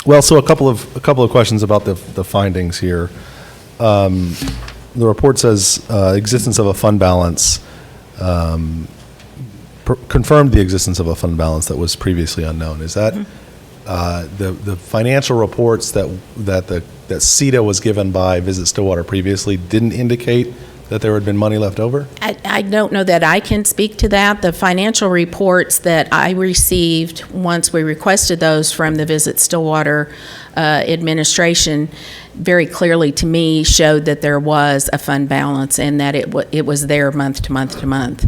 Well, so a couple of questions about the findings here. the report says existence of a fund balance, confirmed the existence of a fund balance that was previously unknown. Is that the financial reports that SEDA was given by Visit Stillwater previously didn't indicate that there had been money left over? I don't know that I can speak to that. The financial reports that I received once we requested those from the Visit Stillwater administration very clearly to me showed that there was a fund balance and that it was there month to month to month.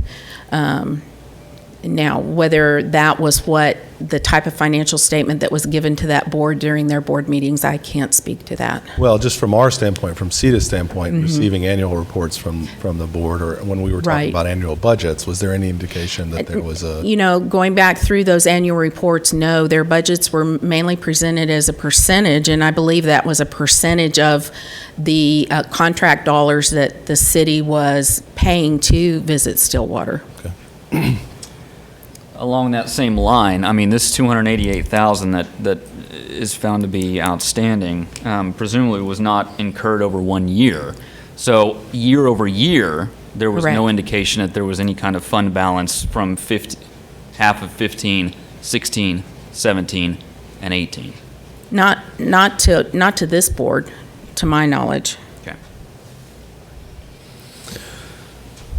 Now, whether that was what the type of financial statement that was given to that board during their board meetings, I can't speak to that. Well, just from our standpoint, from SEDA's standpoint, receiving annual reports from the board, or when we were talking about annual budgets, was there any indication that there was a... Going back through those annual reports, no, their budgets were mainly presented as a percentage, and I believe that was a percentage of the contract dollars that the city was paying to Visit Stillwater. Okay. Along that same line, I mean, this $288,000 that is found to be outstanding, presumably was not incurred over 1 year. So year over year, there was no indication that there was any kind of fund balance from half of 15, 16, 17, and 18. Not to this board, to my knowledge. Okay.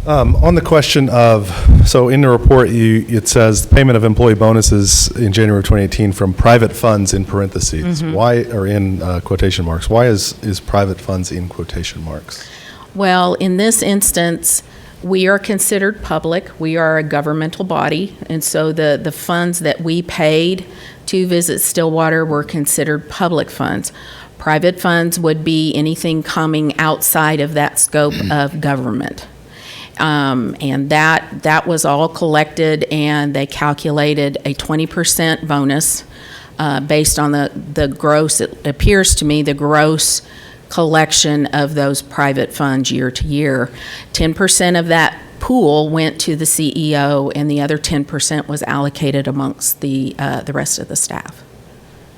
On the question of, so in the report, it says payment of employee bonuses in January of 2018 from private funds in parentheses. Why, or in quotation marks? Why is private funds in quotation marks? Well, in this instance, we are considered public. We are a governmental body, and so the funds that we paid to Visit Stillwater were considered public funds. Private funds would be anything coming outside of that scope of government. And that was all collected, and they calculated a 20% bonus based on the gross, it appears to me, the gross collection of those private funds year to year. 10% of that pool went to the CEO, and the other 10% was allocated amongst the rest of the staff.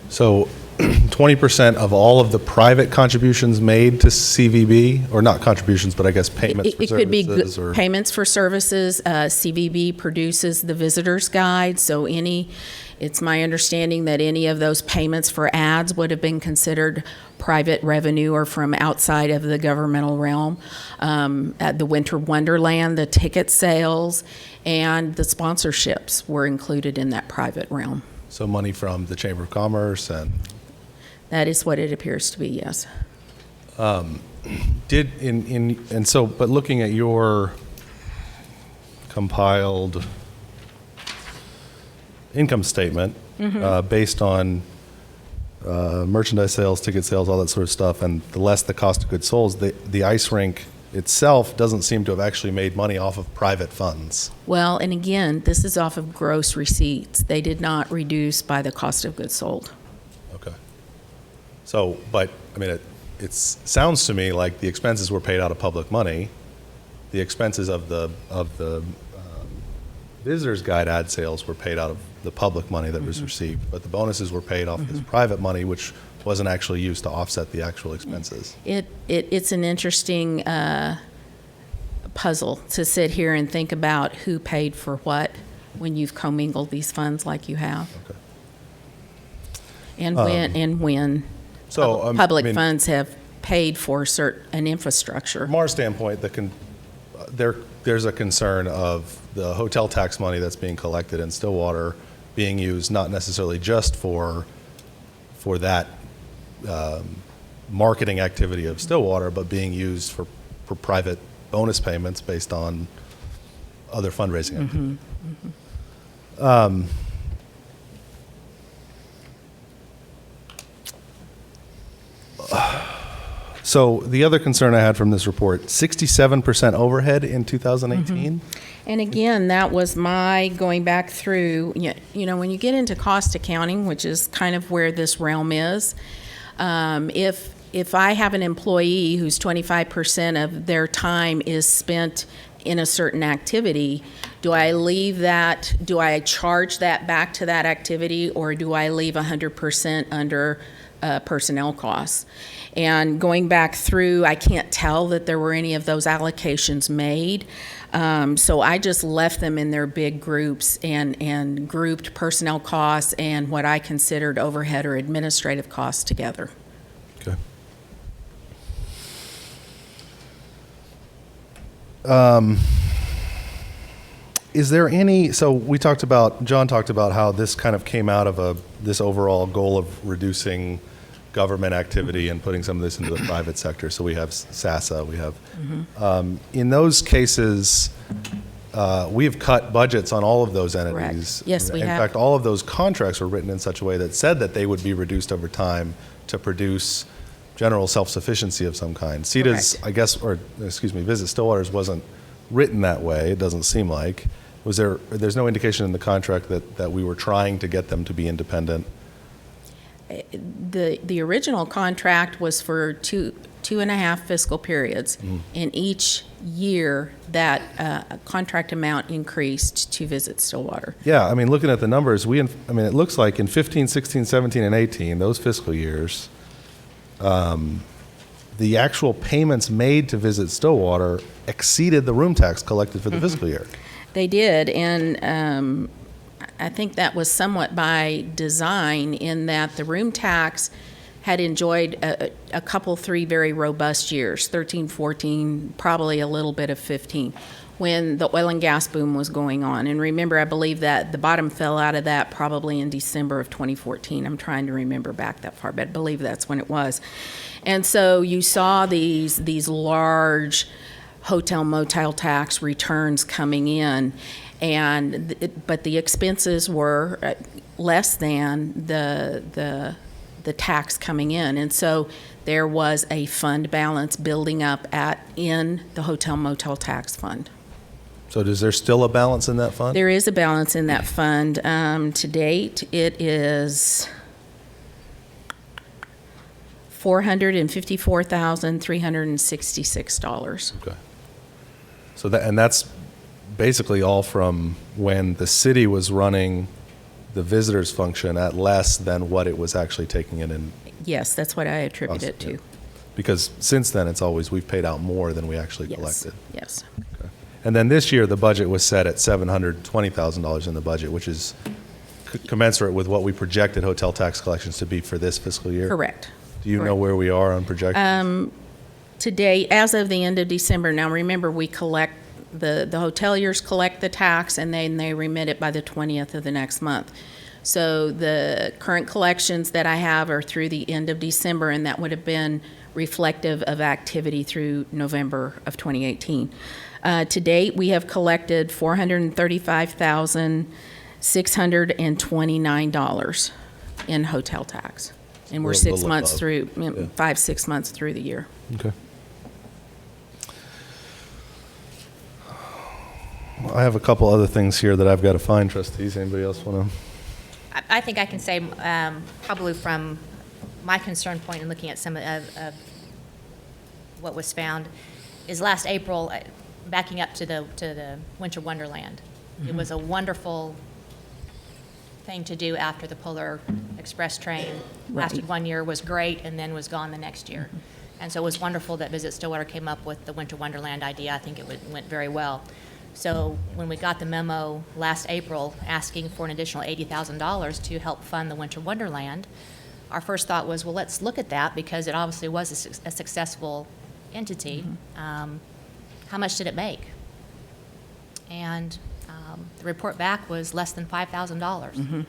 So 20% of all of the private contributions made to CVB, or not contributions, but I guess payments for services? It could be payments for services. CVB produces the visitor's guide, so it's my understanding that any of those payments for ads would have been considered private revenue or from outside of the governmental realm. At the Winter Wonderland, the ticket sales and the sponsorships were included in that private realm. So money from the Chamber of Commerce and... That is what it appears to be, yes. But looking at your compiled income statement, based on merchandise sales, ticket sales, all that sort of stuff, and the less the cost of goods sold, the ice rink itself doesn't seem to have actually made money off of private funds. Well, and again, this is off of gross receipts. They did not reduce by the cost of goods sold. Okay. So, but, I mean, it sounds to me like the expenses were paid out of public money. The expenses of the visitor's guide ad sales were paid out of the public money that was received, but the bonuses were paid off this private money, which wasn't actually used to offset the actual expenses. It's an interesting puzzle to sit here and think about who paid for what when you've commingled these funds like you have. Okay. And when So, public funds have paid for an infrastructure. From our standpoint, there's a concern of the hotel tax money that's being collected in Stillwater being used not necessarily just for that marketing activity of Stillwater, but being used for private bonus payments based on other fundraising activity. So the other concern I had from this report, 67% overhead in 2018? And again, that was my going back through, when you get into cost accounting, which is kind of where this realm is, if I have an employee whose 25% of their time is spent in a certain activity, do I charge that back to that activity, or do I leave 100% under personnel costs. And going back through, I can't tell that there were any of those allocations made. So I just left them in their big groups and grouped personnel costs and what I considered overhead or administrative costs together. Okay. Is there any, so John talked about how this kind of came out of this overall goal of reducing government activity and putting some of this into the private sector. So we have SASA, we have, in those cases, we have cut budgets on all of those entities. Correct. Yes, we have. In fact, all of those contracts were written in such a way that said that they would be reduced over time to produce general self-sufficiency of some kind. SEDA's, Correct. I guess, or excuse me, Visit Stillwater's wasn't written that way, it doesn't seem like. There's no indication in the contract that we were trying to get them to be independent? The original contract was for two and a half fiscal periods. In each year, that contract amount increased to Visit Stillwater. Yeah, I mean, looking at the numbers, it looks like in 15, 16, 17, and 18, those fiscal years, the actual payments made to Visit Stillwater exceeded the room tax collected for the fiscal year. They did, and I think that was somewhat by design in that the room tax had enjoyed a couple, 3 very robust years, 13, 14, probably a little bit of 15, when the oil and gas boom was going on. And remember, I believe that the bottom fell out of that probably in December of 2014. I'm trying to remember back that far, but I believe that's when it was. And so you saw these large hotel motel tax returns coming in, but the expenses were less than the tax coming in, and so there was a fund balance building up in the hotel motel tax fund. So is there still a balance in that fund? There is a balance in that fund. To date, it is $454,366. Okay. So that's basically all from when the city was running the visitors function at less than what it was actually taking in. Yes, that's what I attribute it to. Yeah. Because since then, we've paid out more than we actually collected. Yes. Okay. And then this year, the budget was set at $720,000 in the budget, which is commensurate with what we projected hotel tax collections to be for this fiscal year? Correct. Do you know where we are on projections? Today, as of the end of December, now remember, we collect, the hoteliers collect the tax and then they remit it by the 20th of the next month. So the current collections that I have are through the end of December, and that would have been reflective of activity through November of 2018. To date, we have collected $435,629 in hotel tax. And we're 6 months through, 5-6 months through the year. Okay. I have a couple other things here that I've got to find, trustees. Anybody else want to? I think I can say, probably from my concern point in looking at some of what was found, is last April, backing up to the Winter Wonderland. Mm-hmm. It was a wonderful thing to do after the Polar Express train lasted 1 year, was great, and then was gone the next year. Mm-hmm. And so it was wonderful that Visit Stillwater came up with the Winter Wonderland idea. I think it went very well. So when we got the memo last April asking for an additional $80,000 to help fund the Winter Wonderland, our first thought was, well, let's look at that because it obviously was a successful entity. Mm-hmm. How much did it make? And the report back was less than $5,000. Mm-hmm.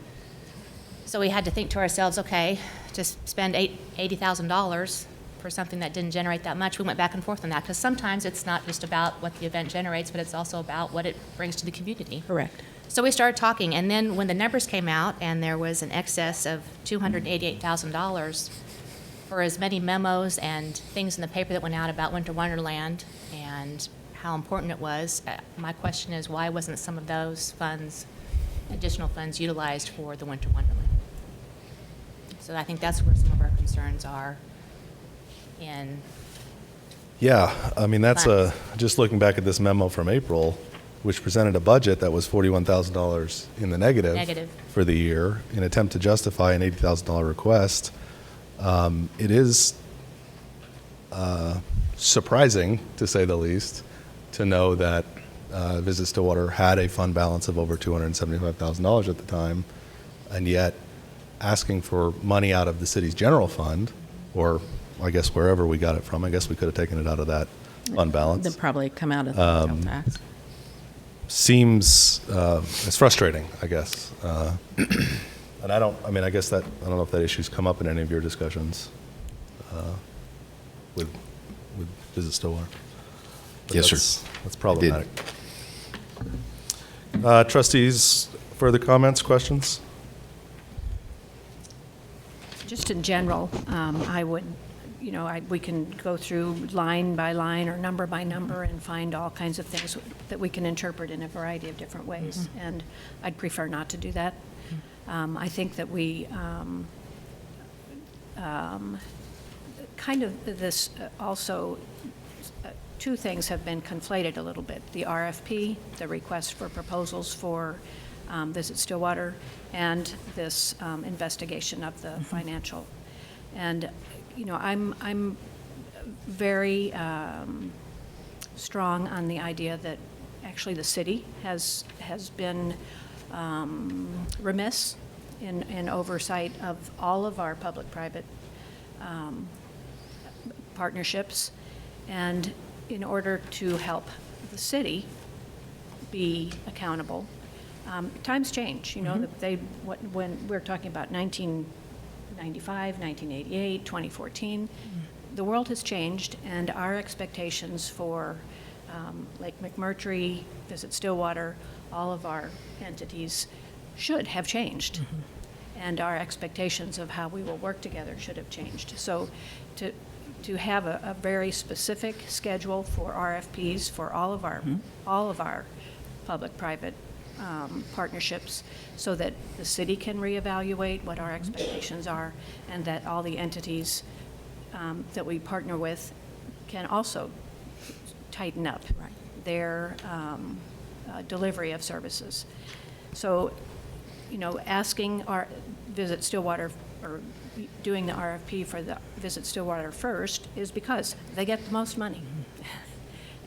So we had to think to ourselves, okay, just spend $80,000 for something that didn't generate that much. We went back and forth on that because sometimes it's not just about what the event generates, but it's also about what it brings to the community. Correct. So we started talking, and then when the numbers came out and there was an excess of $288,000 for as many memos and things in the paper that went out about Winter Wonderland and how important it was, my question is, why wasn't some of those funds, additional funds, utilized for the Winter Wonderland? So I think that's where some of our concerns are in. Yeah, I mean, that's just looking back at this memo from April, which presented a budget that was $41,000 in the negative for the year in an attempt to justify an $80,000 request. It is surprising, to say the least, to know that Visit Stillwater had a fund balance of over $275,000 at the time, and yet asking for money out of the city's general fund, or I guess wherever we got it from. I guess we could have taken it out of that fund balance. They'll probably come out of the sales tax. Seems it's frustrating, I guess. And I don't know if that issue's come up in any of your discussions with Visit Stillwater. But Yes, sir. That's problematic. Trustees, further comments, questions? Just in general, I would, we can go through line by line or number by number and find all kinds of things that we can interpret in a variety of different ways. And I'd prefer not to do that. I think that we kind of this also, two things have been conflated a little bit. The RFP, the request for proposals for Visit Stillwater, and this investigation of the financial. And, I'm very strong on the idea that actually the city has been remiss in oversight of all of our public-private partnerships. And in order to help the city be accountable, times change. When we're talking about 1995, 1988, 2014, the world has changed, and our expectations for Lake McMurtry, Visit Stillwater, all of our entities should have changed. And our expectations of how we will work together should have changed. So to have a very specific schedule for RFPs for all of our public-private partnerships, so that the city can reevaluate what our expectations are, and that all the entities that we partner with can also tighten up their delivery of services. So, asking our Visit Stillwater, or doing the RFP for the Visit Stillwater first, is because they get the most money.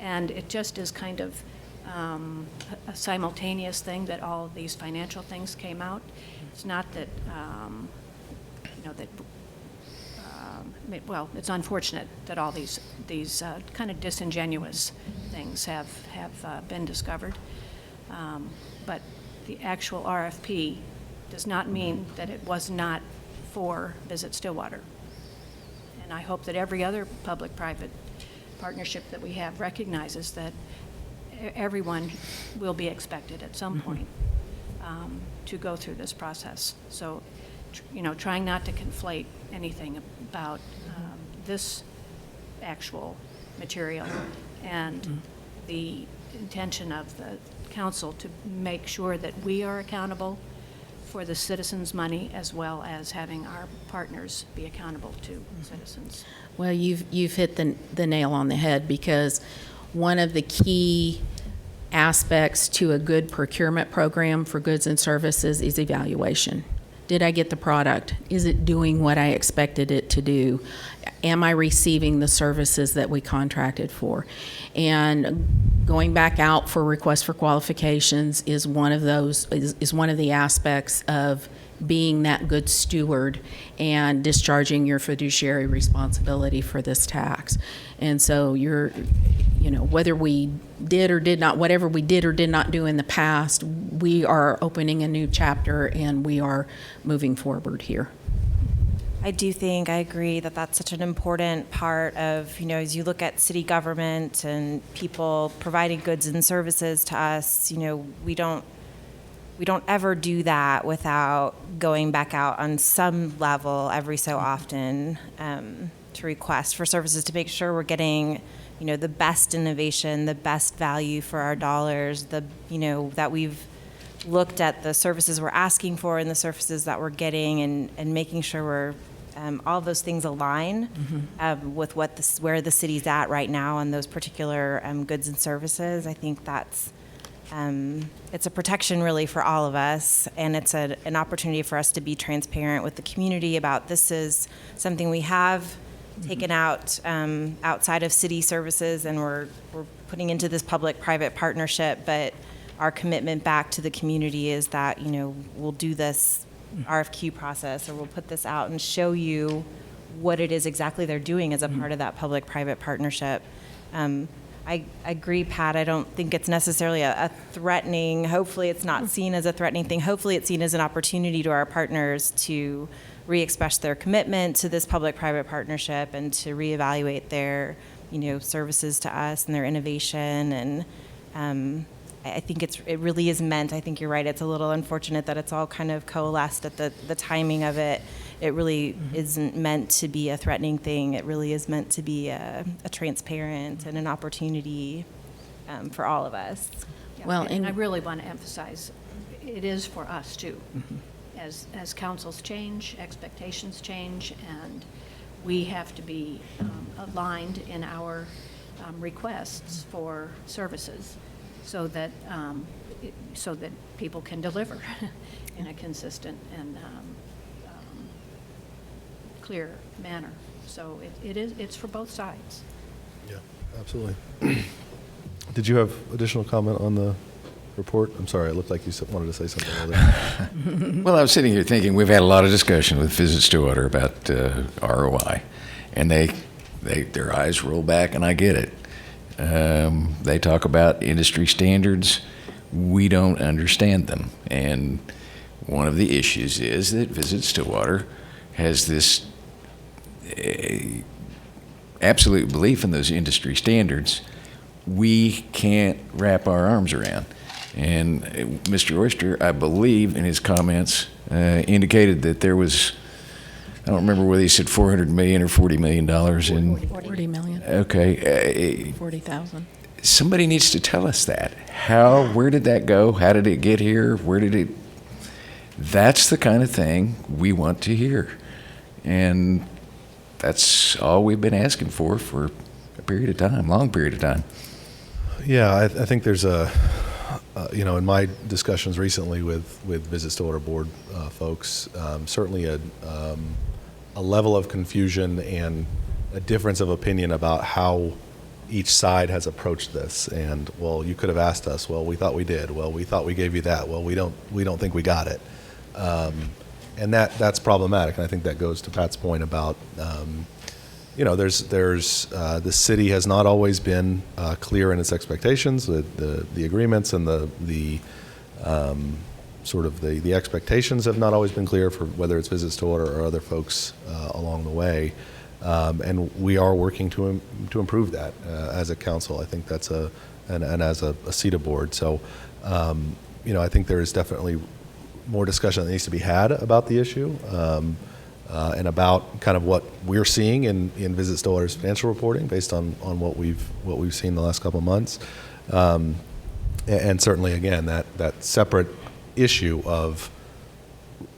And it just is kind of a simultaneous thing that all of these financial things came out. It's not that, well, it's unfortunate that all these kind of disingenuous things have been discovered. But the actual RFP does not mean that it was not for Visit Stillwater. And I hope that every other public-private partnership that we have recognizes that everyone will be expected at some point to go through this process. So, trying not to conflate anything about this actual material and the intention of the council to make sure that we are accountable for the citizens' money, as well as having our partners be accountable to citizens. Well, you've hit the nail on the head, because one of the key aspects to a good procurement program for goods and services is evaluation. Did I get the product? Is it doing what I expected it to do? Am I receiving the services that we contracted for? And going back out for requests for qualifications is one of the aspects of being that good steward and discharging your fiduciary responsibility for this tax. And so whether we did or did not, whatever we did or did not do in the past, we are opening a new chapter and we are moving forward here. I agree that that's such an important part of, as you look at city government and people providing goods and services to us, we don't ever do that without going back out on some level every so often to request for services, to make sure we're getting, the best innovation, the best value for our dollars, that we've looked at the services we're asking for and the services that we're getting, and making sure we're all of those things align with where the city's at right now on those particular goods and services. I think that's it's a protection really for all of us, and it's an opportunity for us to be transparent with the community about this is something we have taken out outside of city services, and we're putting into this public-private partnership, but our commitment back to the community is that, we'll do this RFQ process, or we'll put this out and show you what it is exactly they're doing as a part of that public-private partnership. I agree, Pat. I don't think it's necessarily a threatening, hopefully it's not seen as a threatening thing. Hopefully it's seen as an opportunity to our partners to re-express their commitment to this public-private partnership and to reevaluate their, services to us and their innovation. And I think it really is meant, I think you're right, it's a little unfortunate that it's all kind of coalesced at the timing of it. It really isn't meant to be a threatening thing. It really is meant to be a transparent and an opportunity for all of us. Well, and I really want to emphasize, it is for us too. As councils change, expectations change, and we have to be aligned in our requests for services so that people can deliver in a consistent and clear manner. So it's for both sides. Yeah, absolutely. Did you have additional comment on the report? I'm sorry, it looked like you wanted to say something earlier. Well, I was sitting here thinking we've had a lot of discussion with Visit Stillwater about ROI, and their eyes roll back, and I get it. They talk about industry standards. We don't understand them, and one of the issues is that Visit Stillwater has this absolute belief in those industry standards we can't wrap our arms around. And Mr. Oyster, I believe, in his comments, indicated that there was, I don't remember whether he said $400 million or $40 million in. 40 million. Okay. 40,000. Somebody needs to tell us that. Where did that go? How did it get here? Where did it? That's the kind of thing we want to hear. And that's all we've been asking for a period of time, long period of time. Yeah, I think there's in my discussions recently with Visit Stillwater Board folks, certainly a level of confusion and a difference of opinion about how each side has approached this. And, well, you could have asked us. Well, we thought we did. Well, we thought we gave you that. Well, we don't think we got it. And that's problematic. And I think that goes to Pat's point about, the city has not always been clear in its expectations. The agreements and the expectations have not always been clear for whether it's Visit Stillwater or other folks along the way. And we are working to improve that as a council. I think that's and as a SEDA board. So, I think there is definitely more discussion that needs to be had about the issue and about kind of what we're seeing in Visit Stillwater's financial reporting based on what we've seen the last couple of months. And certainly, again, that separate issue of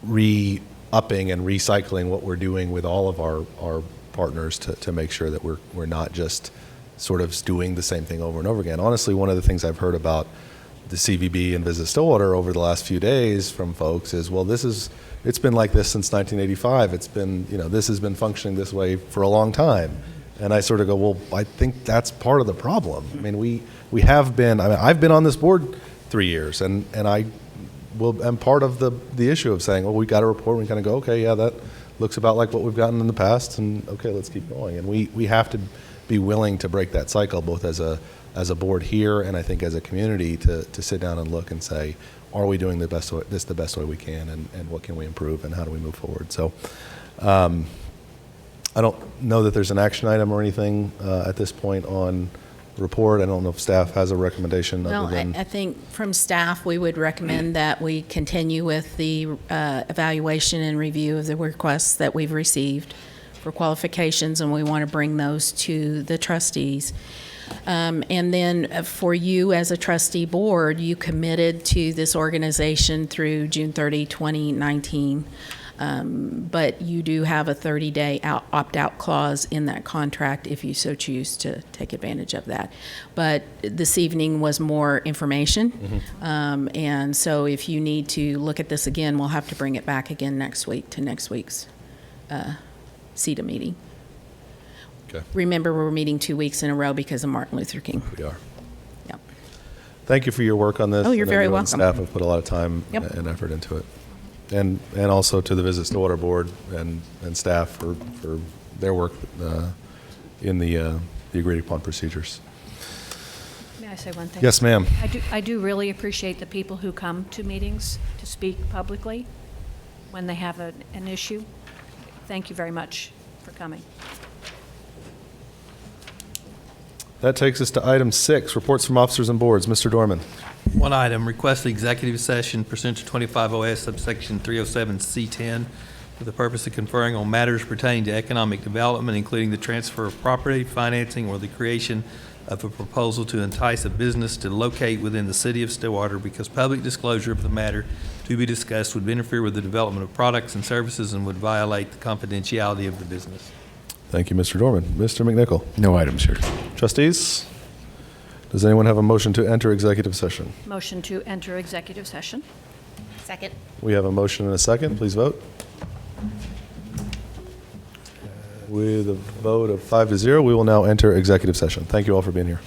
re-upping and recycling what we're doing with all of our partners to make sure that we're not just sort of doing the same thing over and over again. Honestly, one of the things I've heard about the CVB and Visit Stillwater over the last few days from folks is, well, it's been like this since 1985. It's been, this has been functioning this way for a long time. And I sort of go, well, I think that's part of the problem. I mean, we have been, I've been on this board 3 years, and I'm part of the issue of saying, well, we got a report, and we kind of go, okay, yeah, that looks about like what we've gotten in the past, and okay, let's keep going. And we have to be willing to break that cycle, both as a board here and I think as a community, to sit down and look and say, are we doing the best way we can, and what can we improve, and how do we move forward? So I don't know that there's an action item or anything at this point on the report. I don't know if staff has a recommendation. Well, other than I think from staff, we would recommend that we continue with the evaluation and review of the requests that we've received for qualifications, and we want to bring those to the trustees. And then for you as a trustee board, you committed to this organization through June 30, 2019. But you do have a 30-day opt-out clause in that contract if you so choose to take advantage of that. But this evening was more information. And so if you need to look at this again, we'll have to bring it back again next week to next week's SEDA meeting. Okay. Remember, we're meeting 2 weeks in a row because of Martin Luther King. We are. Yep. Thank you for your work on this. Oh, you're I know very you and welcome. Staff have put a lot of time Yep. and effort into it. And also to the Visit Stillwater Board and staff for their work in the agreed upon procedures. May I say one thing? Yes, ma'am. I do really appreciate the people who come to meetings to speak publicly when they have an issue. Thank you very much for coming. That takes us to item 6, reports from officers and boards. Mr. Dorman. One item, request the executive session pursuant to 25 OS subsection 307C10 for the purpose of conferring on matters pertaining to economic development, including the transfer of property, financing, or the creation of a proposal to entice a business to locate within the city of Stillwater, because public disclosure of the matter to be discussed would interfere with the development of products and services and would violate the confidentiality of the business. Thank you, Mr. Dorman. Mr. McNichol. No items, sir. Trustees, does anyone have a motion to enter executive session? Motion to enter executive session. Second. We have a motion and a second. Please vote. With a vote of 5-0, we will now enter executive session. Thank you all for being here.